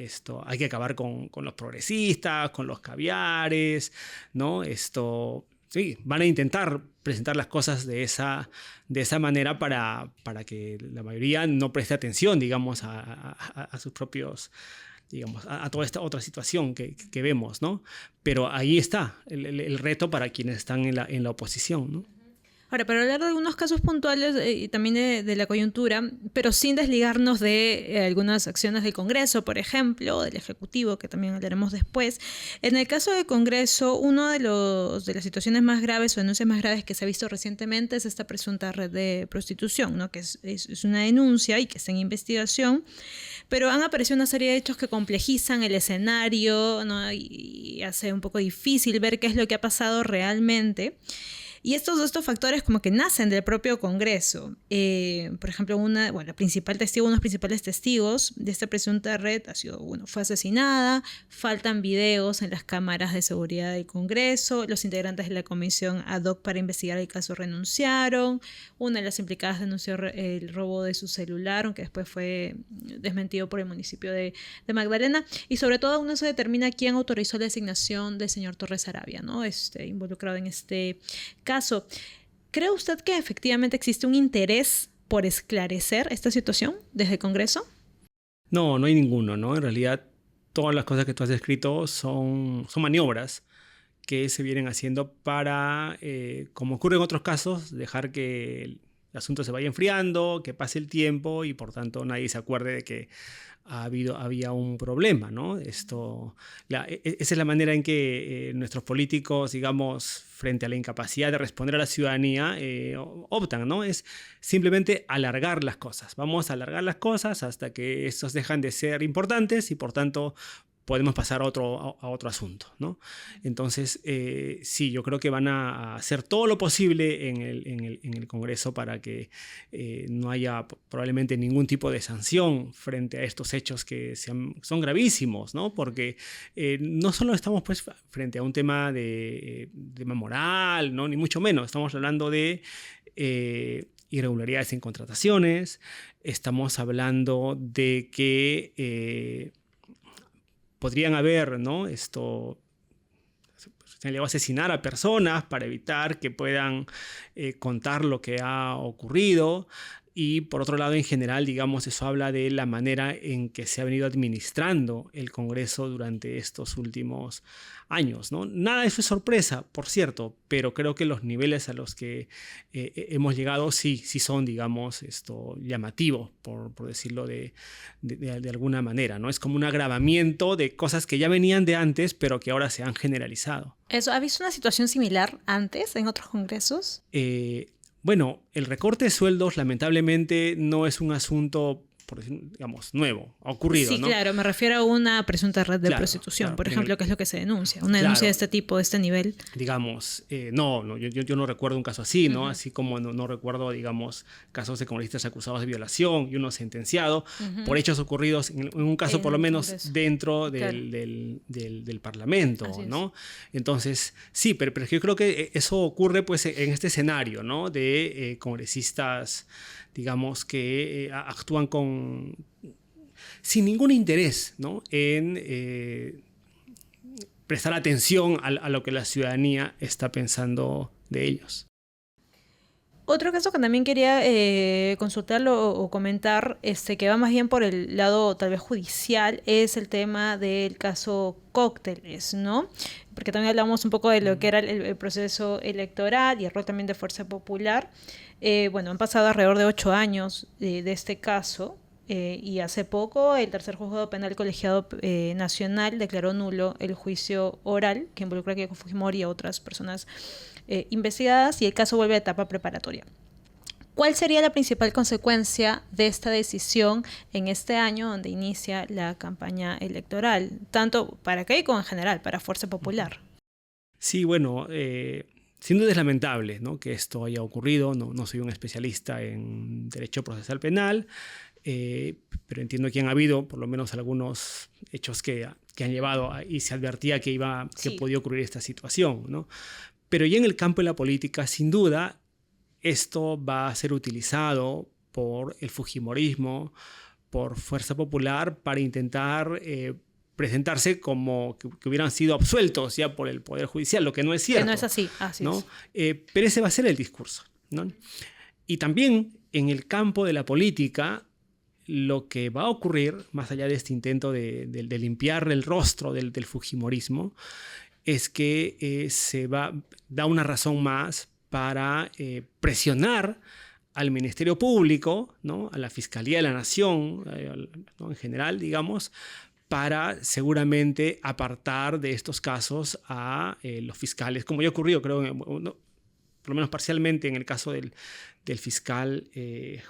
Speaker 2: hay que acabar con los progresistas, con los caviares, ¿no? Sí, van a intentar presentar las cosas de esa manera para que la mayoría no preste atención, digamos, a sus propios, digamos, a toda esta otra situación que vemos, ¿no? Pero ahí está el reto para quienes están en la oposición, ¿no?
Speaker 1: Ahora, para hablar de algunos casos puntuales y también de la coyuntura, pero sin desligarnos de algunas acciones del Congreso, por ejemplo, del Ejecutivo, que también hablaremos después. En el caso del Congreso, una de las situaciones más graves o denuncias más graves que se ha visto recientemente es esta presunta red de prostitución, ¿no? Que es una denuncia y que está en investigación, pero han aparecido una serie de hechos que complejizan el escenario, ¿no? Y hace un poco difícil ver qué es lo que ha pasado realmente. Y estos factores como que nacen del propio Congreso. Por ejemplo, uno de los principales testigos de esta presunta red fue asesinada, faltan videos en las cámaras de seguridad del Congreso, los integrantes de la comisión ad hoc para investigar el caso renunciaron, una de las implicadas denunció el robo de su celular, aunque después fue desmentido por el municipio de Magdalena, y sobre todo aún no se determina quién autorizó la designación del señor Torres Arabia, ¿no? Involucrado en este caso. ¿Cree usted que efectivamente existe un interés por esclarecer esta situación desde el Congreso?
Speaker 2: No, no hay ninguno, ¿no? En realidad, todas las cosas que tú has descrito son maniobras que se vienen haciendo para, como ocurre en otros casos, dejar que el asunto se vaya enfriando, que pase el tiempo y por tanto nadie se acuerde de que había un problema, ¿no? Esa es la manera en que nuestros políticos, digamos, frente a la incapacidad de responder a la ciudadanía, optan, ¿no? Es simplemente alargar las cosas. Vamos a alargar las cosas hasta que estos dejan de ser importantes y por tanto podemos pasar a otro asunto, ¿no? Entonces, sí, yo creo que van a hacer todo lo posible en el Congreso para que no haya probablemente ningún tipo de sanción frente a estos hechos que son gravísimos, ¿no? Porque no solo estamos pues frente a un tema de moral, ¿no? Ni mucho menos, estamos hablando de irregularidades en contrataciones, estamos hablando de que podrían haber, ¿no? Se le va a asesinar a personas para evitar que puedan contar lo que ha ocurrido. Y por otro lado, en general, digamos, eso habla de la manera en que se ha venido administrando el Congreso durante estos últimos años, ¿no? Nada de eso es sorpresa, por cierto, pero creo que los niveles a los que hemos llegado sí son, digamos, llamativos, por decirlo de alguna manera, ¿no? Es como un agravamiento de cosas que ya venían de antes, pero que ahora se han generalizado.
Speaker 1: ¿Ha visto una situación similar antes en otros congresos?
Speaker 2: Bueno, el recorte de sueldos lamentablemente no es un asunto, por decir, digamos, nuevo, ha ocurrido,
Speaker 1: sí,
Speaker 2: ¿no?
Speaker 1: Claro, me refiero a una presunta red de prostitución, por ejemplo, que es lo que se denuncia, una denuncia de este tipo, de este nivel.
Speaker 2: Digamos, yo no recuerdo un caso así, ¿no? Así como no recuerdo, digamos, casos de congresistas acusados de violación y uno sentenciado por hechos ocurridos, en un caso por lo menos dentro del Parlamento, ¿no? Entonces, sí, pero yo creo que eso ocurre pues en este escenario, ¿no? De congresistas, digamos, que actúan sin ningún interés, ¿no? En prestar atención a lo que la ciudadanía está pensando de ellos.
Speaker 1: Otro caso que también quería consultarlo o comentar, que va más bien por el lado tal vez judicial, es el tema del caso Cócteles, ¿no? Porque también hablamos un poco de lo que era el proceso electoral y el rol también de Fuerza Popular. Bueno, han pasado alrededor de 8 años de este caso. Y hace poco el tercer juzgado penal colegiado nacional declaró nulo el juicio oral que involucra a Keiko Fujimori y a otras personas investigadas, y el caso vuelve a etapa preparatoria. ¿Cuál sería la principal consecuencia de esta decisión en este año donde inicia la campaña electoral, tanto para Keiko como en general, para Fuerza Popular?
Speaker 2: Sí, bueno, sin duda es lamentable, ¿no?, que esto haya ocurrido. No soy un especialista en derecho procesal penal, pero entiendo que han habido por lo menos algunos hechos que han llevado y se advertía que podía ocurrir esta situación, ¿no? Pero ya en el campo de la política, sin duda, esto va a ser utilizado por el fujimorismo, por Fuerza Popular, para intentar presentarse como que hubieran sido absueltos ya por el Poder Judicial, lo que no es cierto.
Speaker 1: Que no es así, así
Speaker 2: ¿no?
Speaker 1: es.
Speaker 2: Pero ese va a ser el discurso, ¿no? Y también en el campo de la política, lo que va a ocurrir, más allá de este intento de limpiar el rostro del fujimorismo, es que da una razón más para presionar al Ministerio Público, ¿no?, a la Fiscalía de la Nación, ¿no?, en general, digamos, para seguramente apartar de estos casos a los fiscales, como ya ocurrió, creo, por lo menos parcialmente en el caso del fiscal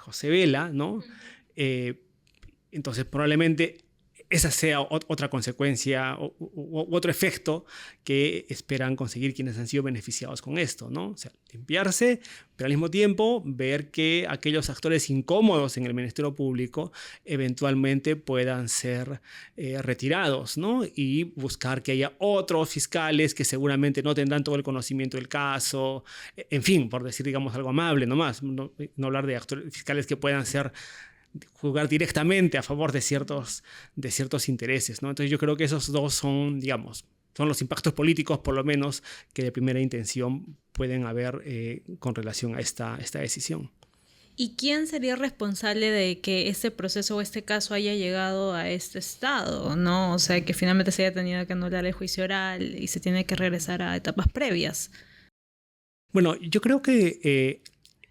Speaker 2: José Vela, ¿no? Entonces, probablemente esa sea otra consecuencia u otro efecto que esperan conseguir quienes han sido beneficiados con esto, ¿no? O sea, limpiarse, pero al mismo tiempo ver que aquellos actores incómodos en el Ministerio Público eventualmente puedan ser retirados, ¿no? Y buscar que haya otros fiscales que seguramente no tendrán todo el conocimiento del caso, en fin, por decir, digamos, algo amable nomás, no hablar de fiscales que puedan jugar directamente a favor de ciertos intereses, ¿no? Entonces yo creo que esos dos son, digamos, son los impactos políticos, por lo menos, que de primera intención pueden haber con relación a esta decisión.
Speaker 1: ¿Y quién sería responsable de que este proceso o este caso haya llegado a este estado, ¿no? O sea, que finalmente se haya tenido que anular el juicio oral y se tiene que regresar a etapas previas.
Speaker 2: Bueno, yo creo que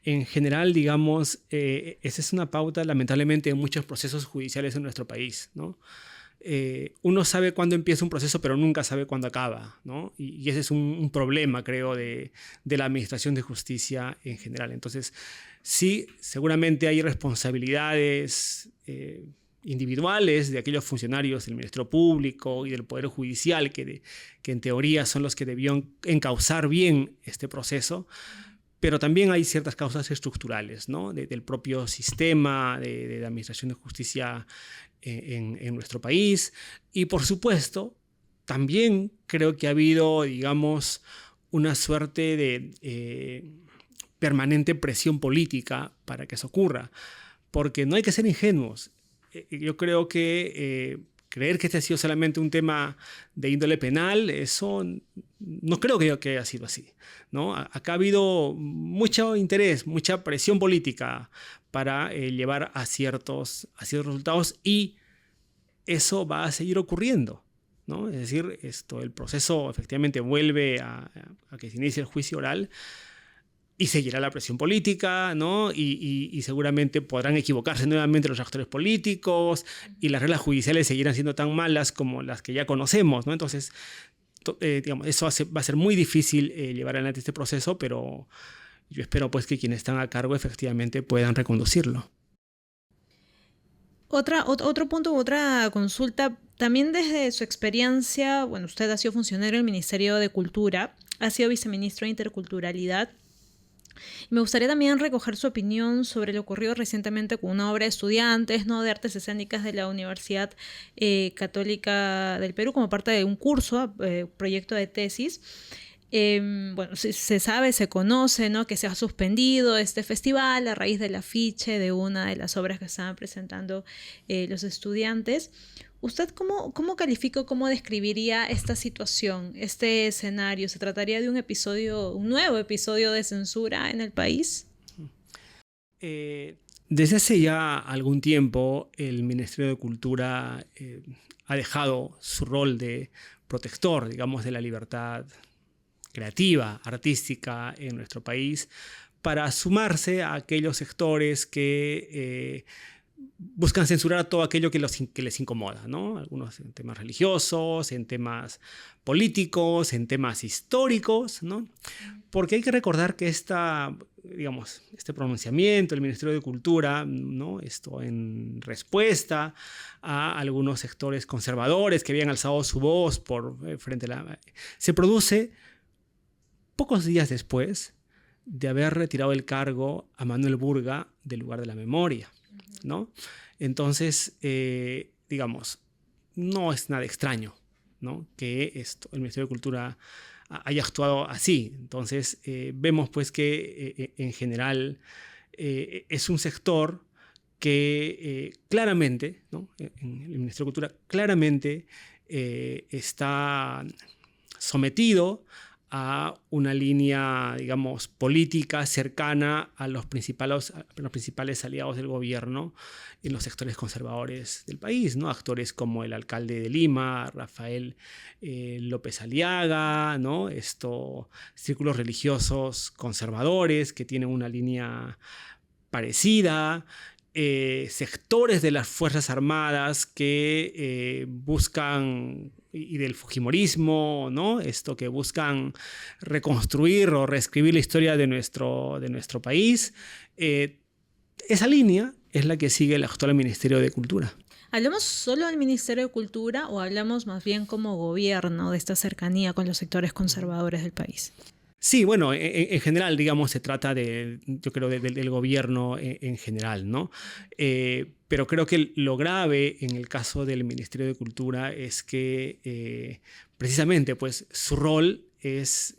Speaker 2: en general, digamos, esa es una pauta, lamentablemente, en muchos procesos judiciales en nuestro país, ¿no? Uno sabe cuándo empieza un proceso, pero nunca sabe cuándo acaba, ¿no? Y ese es un problema, creo, de la administración de justicia en general. Entonces, sí, seguramente hay responsabilidades individuales de aquellos funcionarios del Ministerio Público y del Poder Judicial que en teoría son los que debían encauzar bien este proceso. Pero también hay ciertas causas estructurales, ¿no?, del propio sistema de la administración de justicia en nuestro país. Y por supuesto, también creo que ha habido, digamos, una suerte de permanente presión política para que eso ocurra. Porque no hay que ser ingenuos. Yo creo que creer que este ha sido solamente un tema de índole penal, eso no creo que haya sido así, ¿no? Acá ha habido mucho interés, mucha presión política para llevar a ciertos resultados, y eso va a seguir ocurriendo, ¿no? Es decir, el proceso efectivamente vuelve a que se inicie el juicio oral, y seguirá la presión política, ¿no? Y seguramente podrán equivocarse nuevamente los actores políticos, y las reglas judiciales seguirán siendo tan malas como las que ya conocemos, ¿no? Entonces, digamos, eso va a ser muy difícil llevar adelante este proceso, pero yo espero, pues, que quienes están a cargo efectivamente puedan reconducirlo.
Speaker 1: Otro punto, otra consulta, también desde su experiencia, bueno, usted ha sido funcionario del Ministerio de Cultura, ha sido viceministro de Interculturalidad. Me gustaría también recoger su opinión sobre lo ocurrido recientemente con una obra de estudiantes, ¿no?, de artes escénicas de la Universidad Católica del Perú, como parte de un curso, proyecto de tesis. Bueno, se sabe, se conoce, ¿no?, que se ha suspendido este festival a raíz del afiche de una de las obras que estaban presentando los estudiantes. ¿Usted cómo califica, cómo describiría esta situación, este escenario? ¿Se trataría de un nuevo episodio de censura en el país?
Speaker 2: Desde hace ya algún tiempo el Ministerio de Cultura ha dejado su rol de protector, digamos, de la libertad creativa, artística en nuestro país, para sumarse a aquellos sectores que buscan censurar todo aquello que les incomoda, ¿no? Algunos en temas religiosos, en temas políticos, en temas históricos, ¿no? Porque hay que recordar que digamos, este pronunciamiento del Ministerio de Cultura, ¿no? Esto en respuesta a algunos sectores conservadores que habían alzado su voz se produce pocos días después de haber retirado el cargo a Manuel Burga del lugar de la memoria, ¿no? Entonces, digamos, no es nada extraño, ¿no? Que el Ministerio de Cultura haya actuado así. Entonces, vemos pues que en general es un sector que claramente, ¿no? En el Ministerio de Cultura claramente está sometido a una línea, digamos, política cercana a los principales aliados del gobierno en los sectores conservadores del país, ¿no? Actores como el alcalde de Lima, Rafael López Aliaga, ¿no? Círculos religiosos conservadores que tienen una línea parecida, sectores de las Fuerzas Armadas que buscan, y del fujimorismo, ¿no? Que buscan reconstruir o reescribir la historia de nuestro país. Esa línea es la que sigue el actual Ministerio de Cultura.
Speaker 1: ¿Hablamos solo del Ministerio de Cultura o hablamos más bien como gobierno de esta cercanía con los sectores conservadores del país?
Speaker 2: Sí, bueno, en general, digamos, se trata yo creo, del gobierno en general, ¿no? Pero creo que lo grave en el caso del Ministerio de Cultura es que precisamente, pues, su rol es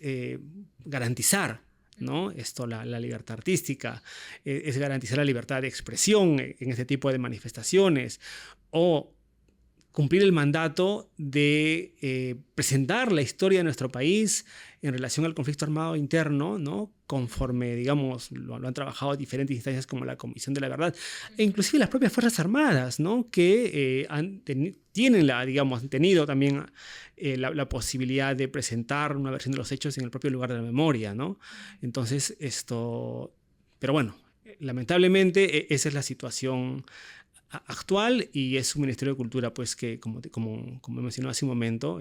Speaker 2: garantizar, ¿no? La libertad artística, es garantizar la libertad de expresión en este tipo de manifestaciones, o cumplir el mandato de presentar la historia de nuestro país en relación al conflicto armado interno, ¿no? Conforme, digamos, lo han trabajado diferentes instancias como la Comisión de la Verdad, e inclusive las propias Fuerzas Armadas, ¿no? Que han tenido también la posibilidad de presentar una versión de los hechos en el propio lugar de la memoria, ¿no? Entonces, pero bueno, lamentablemente esa es la situación actual, y es un Ministerio de Cultura pues que, como mencioné hace un momento,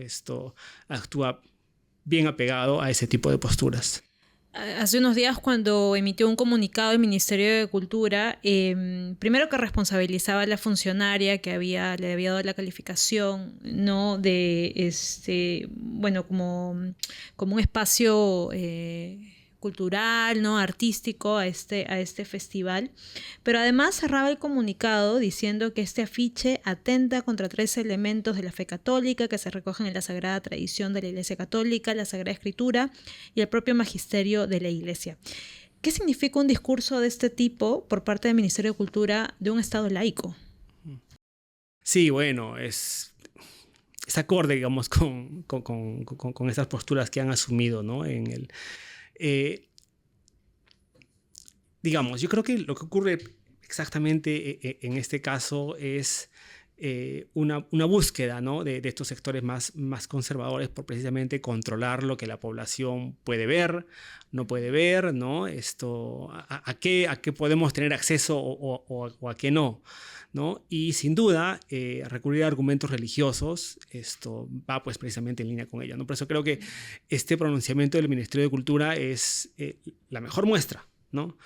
Speaker 2: actúa bien apegado a ese tipo de posturas.
Speaker 1: Hace unos días, cuando emitió un comunicado el Ministerio de Cultura, primero que responsabilizaba a la funcionaria que le había dado la calificación, ¿no? De bueno, como un espacio cultural, ¿no? Artístico a este festival, pero además cerraba el comunicado diciendo que este afiche atenta contra 3 elementos de la fe católica que se recogen en la sagrada tradición de la Iglesia Católica, la Sagrada Escritura y el propio magisterio de la Iglesia. ¿Qué significa un discurso de este tipo por parte del Ministerio de Cultura de un Estado laico?
Speaker 2: Sí, bueno, es acorde, digamos, con esas posturas que han asumido, ¿no? Digamos, yo creo que lo que ocurre exactamente en este caso es una búsqueda, ¿no? de estos sectores más conservadores por precisamente controlar lo que la población puede ver, no puede ver, ¿no? A qué podemos tener acceso o a qué no, ¿no? Y sin duda, recurrir a argumentos religiosos, va pues precisamente en línea con ello, ¿no? Por eso creo que este pronunciamiento del Ministerio de Cultura es la mejor muestra, ¿no?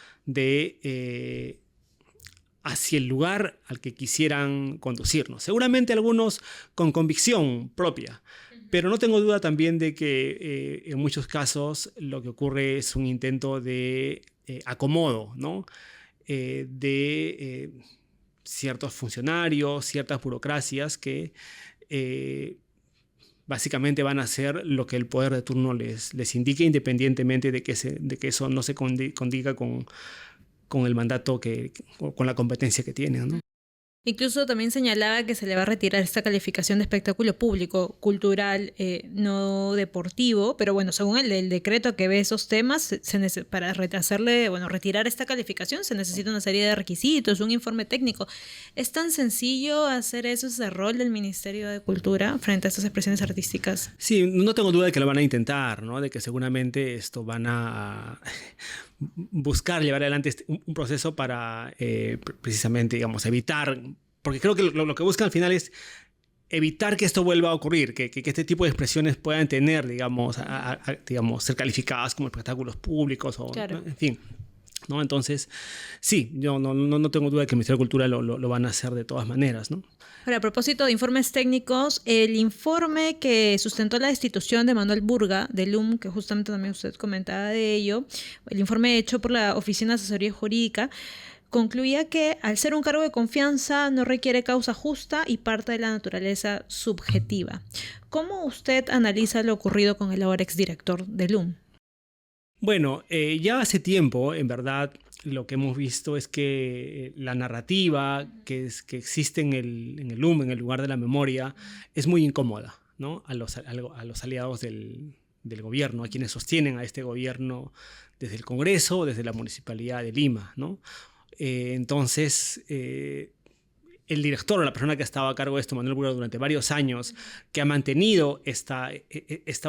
Speaker 2: Hacia el lugar al que quisieran conducirnos. Seguramente algunos con convicción propia, pero no tengo duda también de que en muchos casos lo que ocurre es un intento de acomodo, ¿no? De ciertos funcionarios, ciertas burocracias que básicamente van a hacer lo que el poder de turno les indique, independientemente de que eso no se condiga con el mandato o con la competencia que tienen, ¿no?
Speaker 1: Incluso también señalaba que se le va a retirar esta calificación de espectáculo público, cultural, no deportivo, pero bueno, según el decreto que ve esos temas, para hacerle, bueno, retirar esta calificación se necesita una serie de requisitos, un informe técnico. ¿Es tan sencillo hacer eso, ese rol del Ministerio de Cultura frente a estas expresiones artísticas?
Speaker 2: Sí, no tengo duda de que lo van a intentar, ¿no? De que seguramente esto van a buscar llevar adelante un proceso para precisamente, digamos, evitar, porque creo que lo que buscan al final es evitar que esto vuelva a ocurrir, que este tipo de expresiones puedan tener, digamos, digamos, ser calificadas como espectáculos públicos o,
Speaker 1: Claro.
Speaker 2: ¿no? En fin. ¿No? Entonces, sí, yo no tengo duda de que el Ministerio de Cultura lo van a hacer de todas maneras, ¿no?
Speaker 1: Ahora, a propósito de informes técnicos, el informe que sustentó la destitución de Manuel Burga, del LUM, que justamente también usted comentaba de ello, el informe hecho por la Oficina de Asesoría Jurídica, concluía que al ser un cargo de confianza no requiere causa justa y parte de la naturaleza subjetiva. ¿Cómo usted analiza lo ocurrido con el ahora exdirector del LUM?
Speaker 2: Bueno, ya hace tiempo, en verdad, lo que hemos visto es que la narrativa que existe en el LUM, en el lugar de la memoria, es muy incómoda, ¿no? A los aliados del gobierno, a quienes sostienen a este gobierno desde el Congreso, desde la Municipalidad de Lima, ¿no? Entonces, el director o la persona que estaba a cargo de esto, Manuel Burga, durante varios años, que ha mantenido esta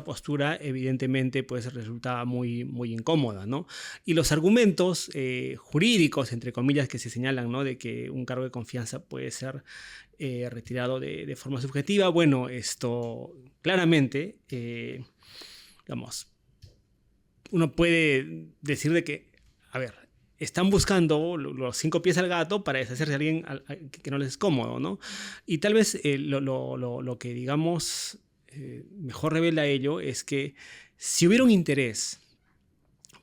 Speaker 2: postura, evidentemente pues resulta muy, muy incómoda, ¿no? Y los argumentos jurídicos, entre comillas, que se señalan, ¿no? De que un cargo de confianza puede ser retirado de forma subjetiva, bueno, esto claramente, digamos, uno puede decir de que, a ver, están buscando los 5 pies al gato para deshacerse de alguien que no les es cómodo, ¿no? Y tal vez lo que, digamos, mejor revela ello es que si hubiera un interés,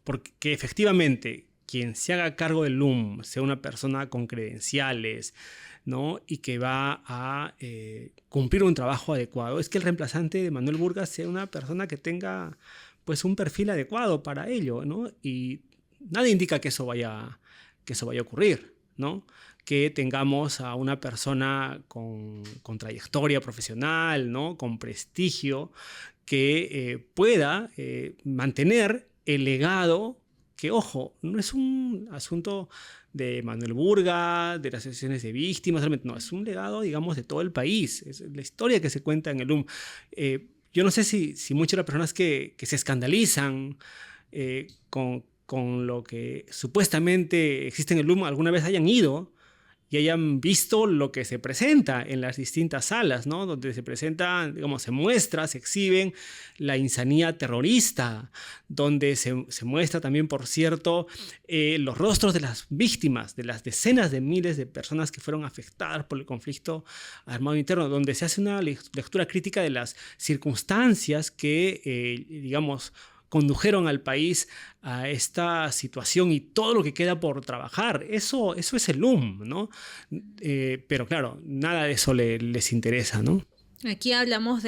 Speaker 2: porque efectivamente quien se haga cargo del LUM sea una persona con credenciales, ¿no? Y que va a cumplir un trabajo adecuado, es que el reemplazante de Manuel Burga sea una persona que tenga pues un perfil adecuado para ello, ¿no? Y nada indica que eso vaya a ocurrir, ¿no? Que tengamos a una persona con trayectoria profesional, ¿no? Con prestigio, que pueda mantener el legado, que, ojo, no es un asunto de Manuel Burga, de las asociaciones de víctimas, realmente no, es un legado, digamos, de todo el país, es la historia que se cuenta en el LUM. Yo no sé si muchas de las personas que se escandalizan con lo que supuestamente existe en el LUM alguna vez hayan ido y hayan visto lo que se presenta en las distintas salas, ¿no? Donde se presenta, digamos, se muestra, se exhiben la insanía terrorista, donde se muestra también, por cierto, los rostros de las víctimas, de las decenas de miles de personas que fueron afectadas por el conflicto armado interno, donde se hace una lectura crítica de las circunstancias que, digamos, condujeron al país a esta situación y todo lo que queda por trabajar. Eso es el LUM, ¿no? Pero claro, nada de eso les interesa, ¿no?
Speaker 1: Aquí hablamos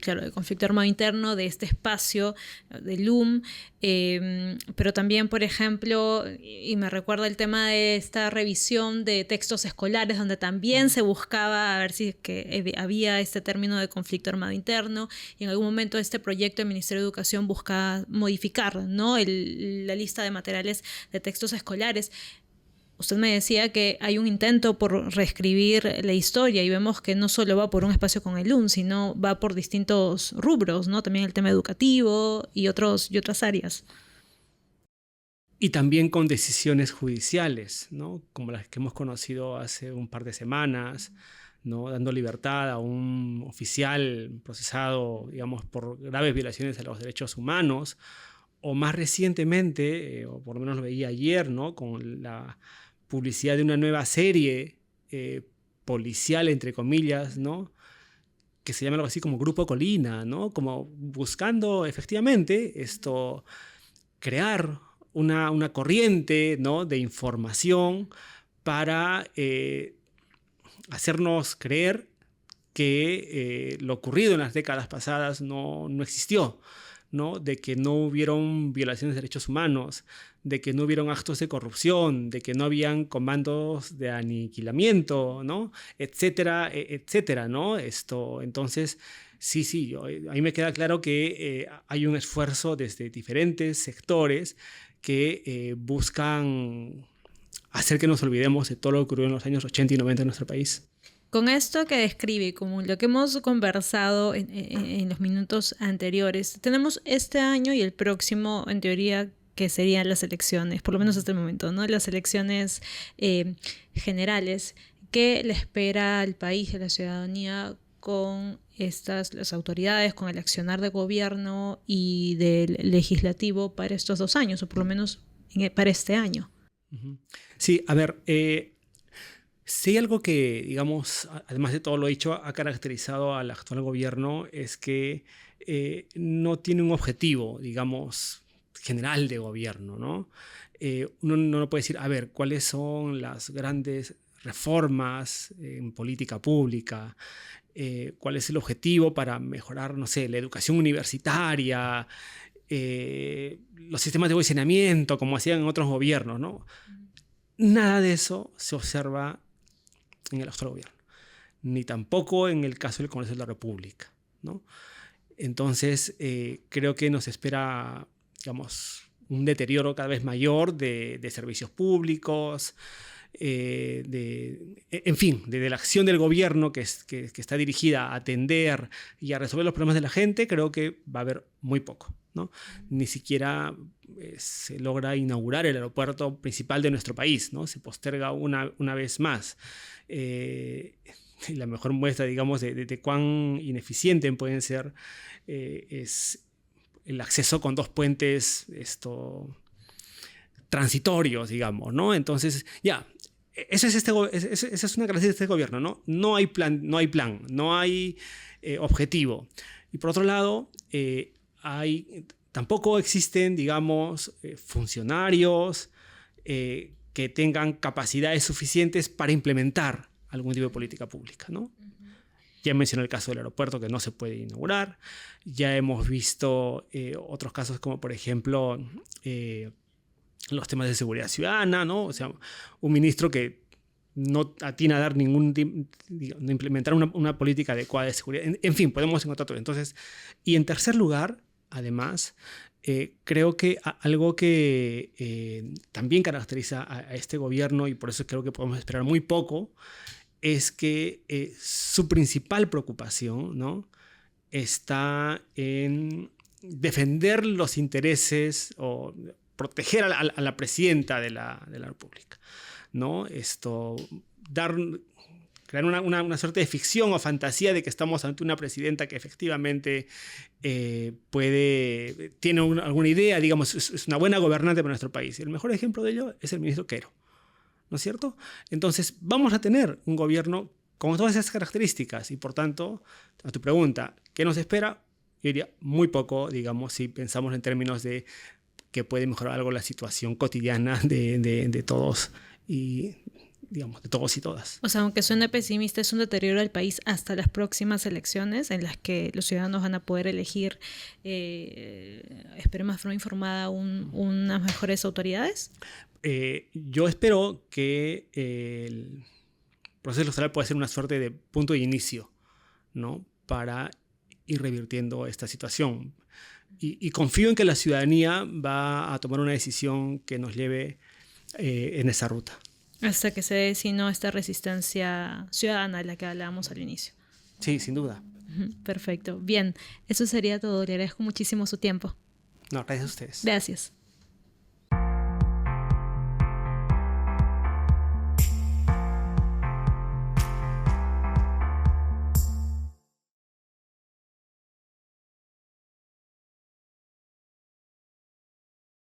Speaker 1: claro, del conflicto armado interno, de este espacio, del LUM, pero también, por ejemplo, y me recuerda el tema de esta revisión de textos escolares, donde también se buscaba a ver si es que había este término de conflicto armado interno, y en algún momento este proyecto del Ministerio de Educación buscaba modificar, ¿no? la lista de materiales de textos escolares. Usted me decía que hay un intento por reescribir la historia y vemos que no solo va por un espacio con el LUM, sino va por distintos rubros, ¿no? También el tema educativo y otras áreas.
Speaker 2: Y también con decisiones judiciales, ¿no? Como las que hemos conocido hace un par de semanas, ¿no? Dando libertad a un oficial procesado, digamos, por graves violaciones a los derechos humanos, o más recientemente, o por lo menos lo veía ayer, ¿no? Con la publicidad de una nueva serie policial, entre comillas, ¿no? Que se llama algo así como Grupo Colina, ¿no? Como buscando efectivamente crear una corriente, ¿no? De información para hacernos creer que lo ocurrido en las décadas pasadas no existió, ¿no? De que no hubieron violaciones de derechos humanos, de que no hubieron actos de corrupción, de que no habían comandos de aniquilamiento, ¿no? Etcétera, etcétera, ¿no? Entonces, sí, a mí me queda claro que hay un esfuerzo desde diferentes sectores que buscan hacer que nos olvidemos de todo lo que ocurrió en los años 80 y 90 en nuestro país.
Speaker 1: Con esto que describe, como lo que hemos conversado en los minutos anteriores, tenemos este año y el próximo, en teoría, que serían las elecciones, por lo menos hasta el momento, ¿no? Las elecciones generales. ¿Qué le espera al país, a la ciudadanía, con las autoridades, con el accionar de gobierno y del legislativo para estos 2 años, o por lo menos para este año?
Speaker 2: Sí, a ver, sí, algo que, digamos, además de todo lo dicho, ha caracterizado al actual gobierno es que no tiene un objetivo, digamos, general de gobierno, ¿no? Uno no puede decir, a ver, ¿cuáles son las grandes reformas en política pública? ¿Cuál es el objetivo para mejorar, no sé, la educación universitaria, los sistemas de saneamiento, como hacían en otros gobiernos, ¿no? Nada de eso se observa en el actual gobierno, ni tampoco en el caso del Congreso de la República, ¿no? Entonces, creo que nos espera, digamos, un deterioro cada vez mayor de servicios públicos, en fin, de la acción del gobierno que está dirigida a atender y a resolver los problemas de la gente. Creo que va a haber muy poco, ¿no? Ni siquiera se logra inaugurar el aeropuerto principal de nuestro país, ¿no? Se posterga una vez más. La mejor muestra, digamos, de cuán ineficiente pueden ser es el acceso con 2 puentes transitorios, digamos, ¿no? Entonces, ya, esa es una característica de este gobierno, ¿no? No hay plan, no hay objetivo. Y por otro lado, tampoco existen, digamos, funcionarios que tengan capacidades suficientes para implementar algún tipo de política pública, ¿no? Ya mencioné el caso del aeropuerto que no se puede inaugurar. Ya hemos visto otros casos como, por ejemplo, los temas de seguridad ciudadana, ¿no? O sea, un ministro que no atina a dar no implementar una política adecuada de seguridad. En fin, podemos encontrar todo. Entonces, y en tercer lugar, además, creo que algo que también caracteriza a este gobierno, y por eso creo que podemos esperar muy poco, es que su principal preocupación, ¿no?, está en defender los intereses o proteger a la presidenta de la República, ¿no? Crear una suerte de ficción o fantasía de que estamos ante una presidenta que efectivamente tiene alguna idea, digamos, es una buena gobernante para nuestro país. Y el mejor ejemplo de ello es el ministro Quero, ¿no es cierto? Entonces, vamos a tener un gobierno con todas esas características y, por tanto, a tu pregunta, ¿qué nos espera? Yo diría muy poco, digamos, si pensamos en términos de que puede mejorar algo la situación cotidiana de todos y, digamos, de todos y todas.
Speaker 1: O sea, aunque suene pesimista, es un deterioro del país hasta las próximas elecciones en las que los ciudadanos van a poder elegir, esperemos de forma informada, unas mejores autoridades.
Speaker 2: Yo espero que el proceso electoral pueda ser una suerte de punto de inicio, ¿no?, para ir revirtiendo esta situación. Y confío en que la ciudadanía va a tomar una decisión que nos lleve en esa ruta.
Speaker 1: Hasta que se dé, si no, esta resistencia ciudadana de la que hablábamos al inicio.
Speaker 2: Sí, sin duda.
Speaker 1: Perfecto. Bien, eso sería todo. Le agradezco muchísimo su tiempo.
Speaker 2: No, gracias a ustedes.
Speaker 1: Gracias.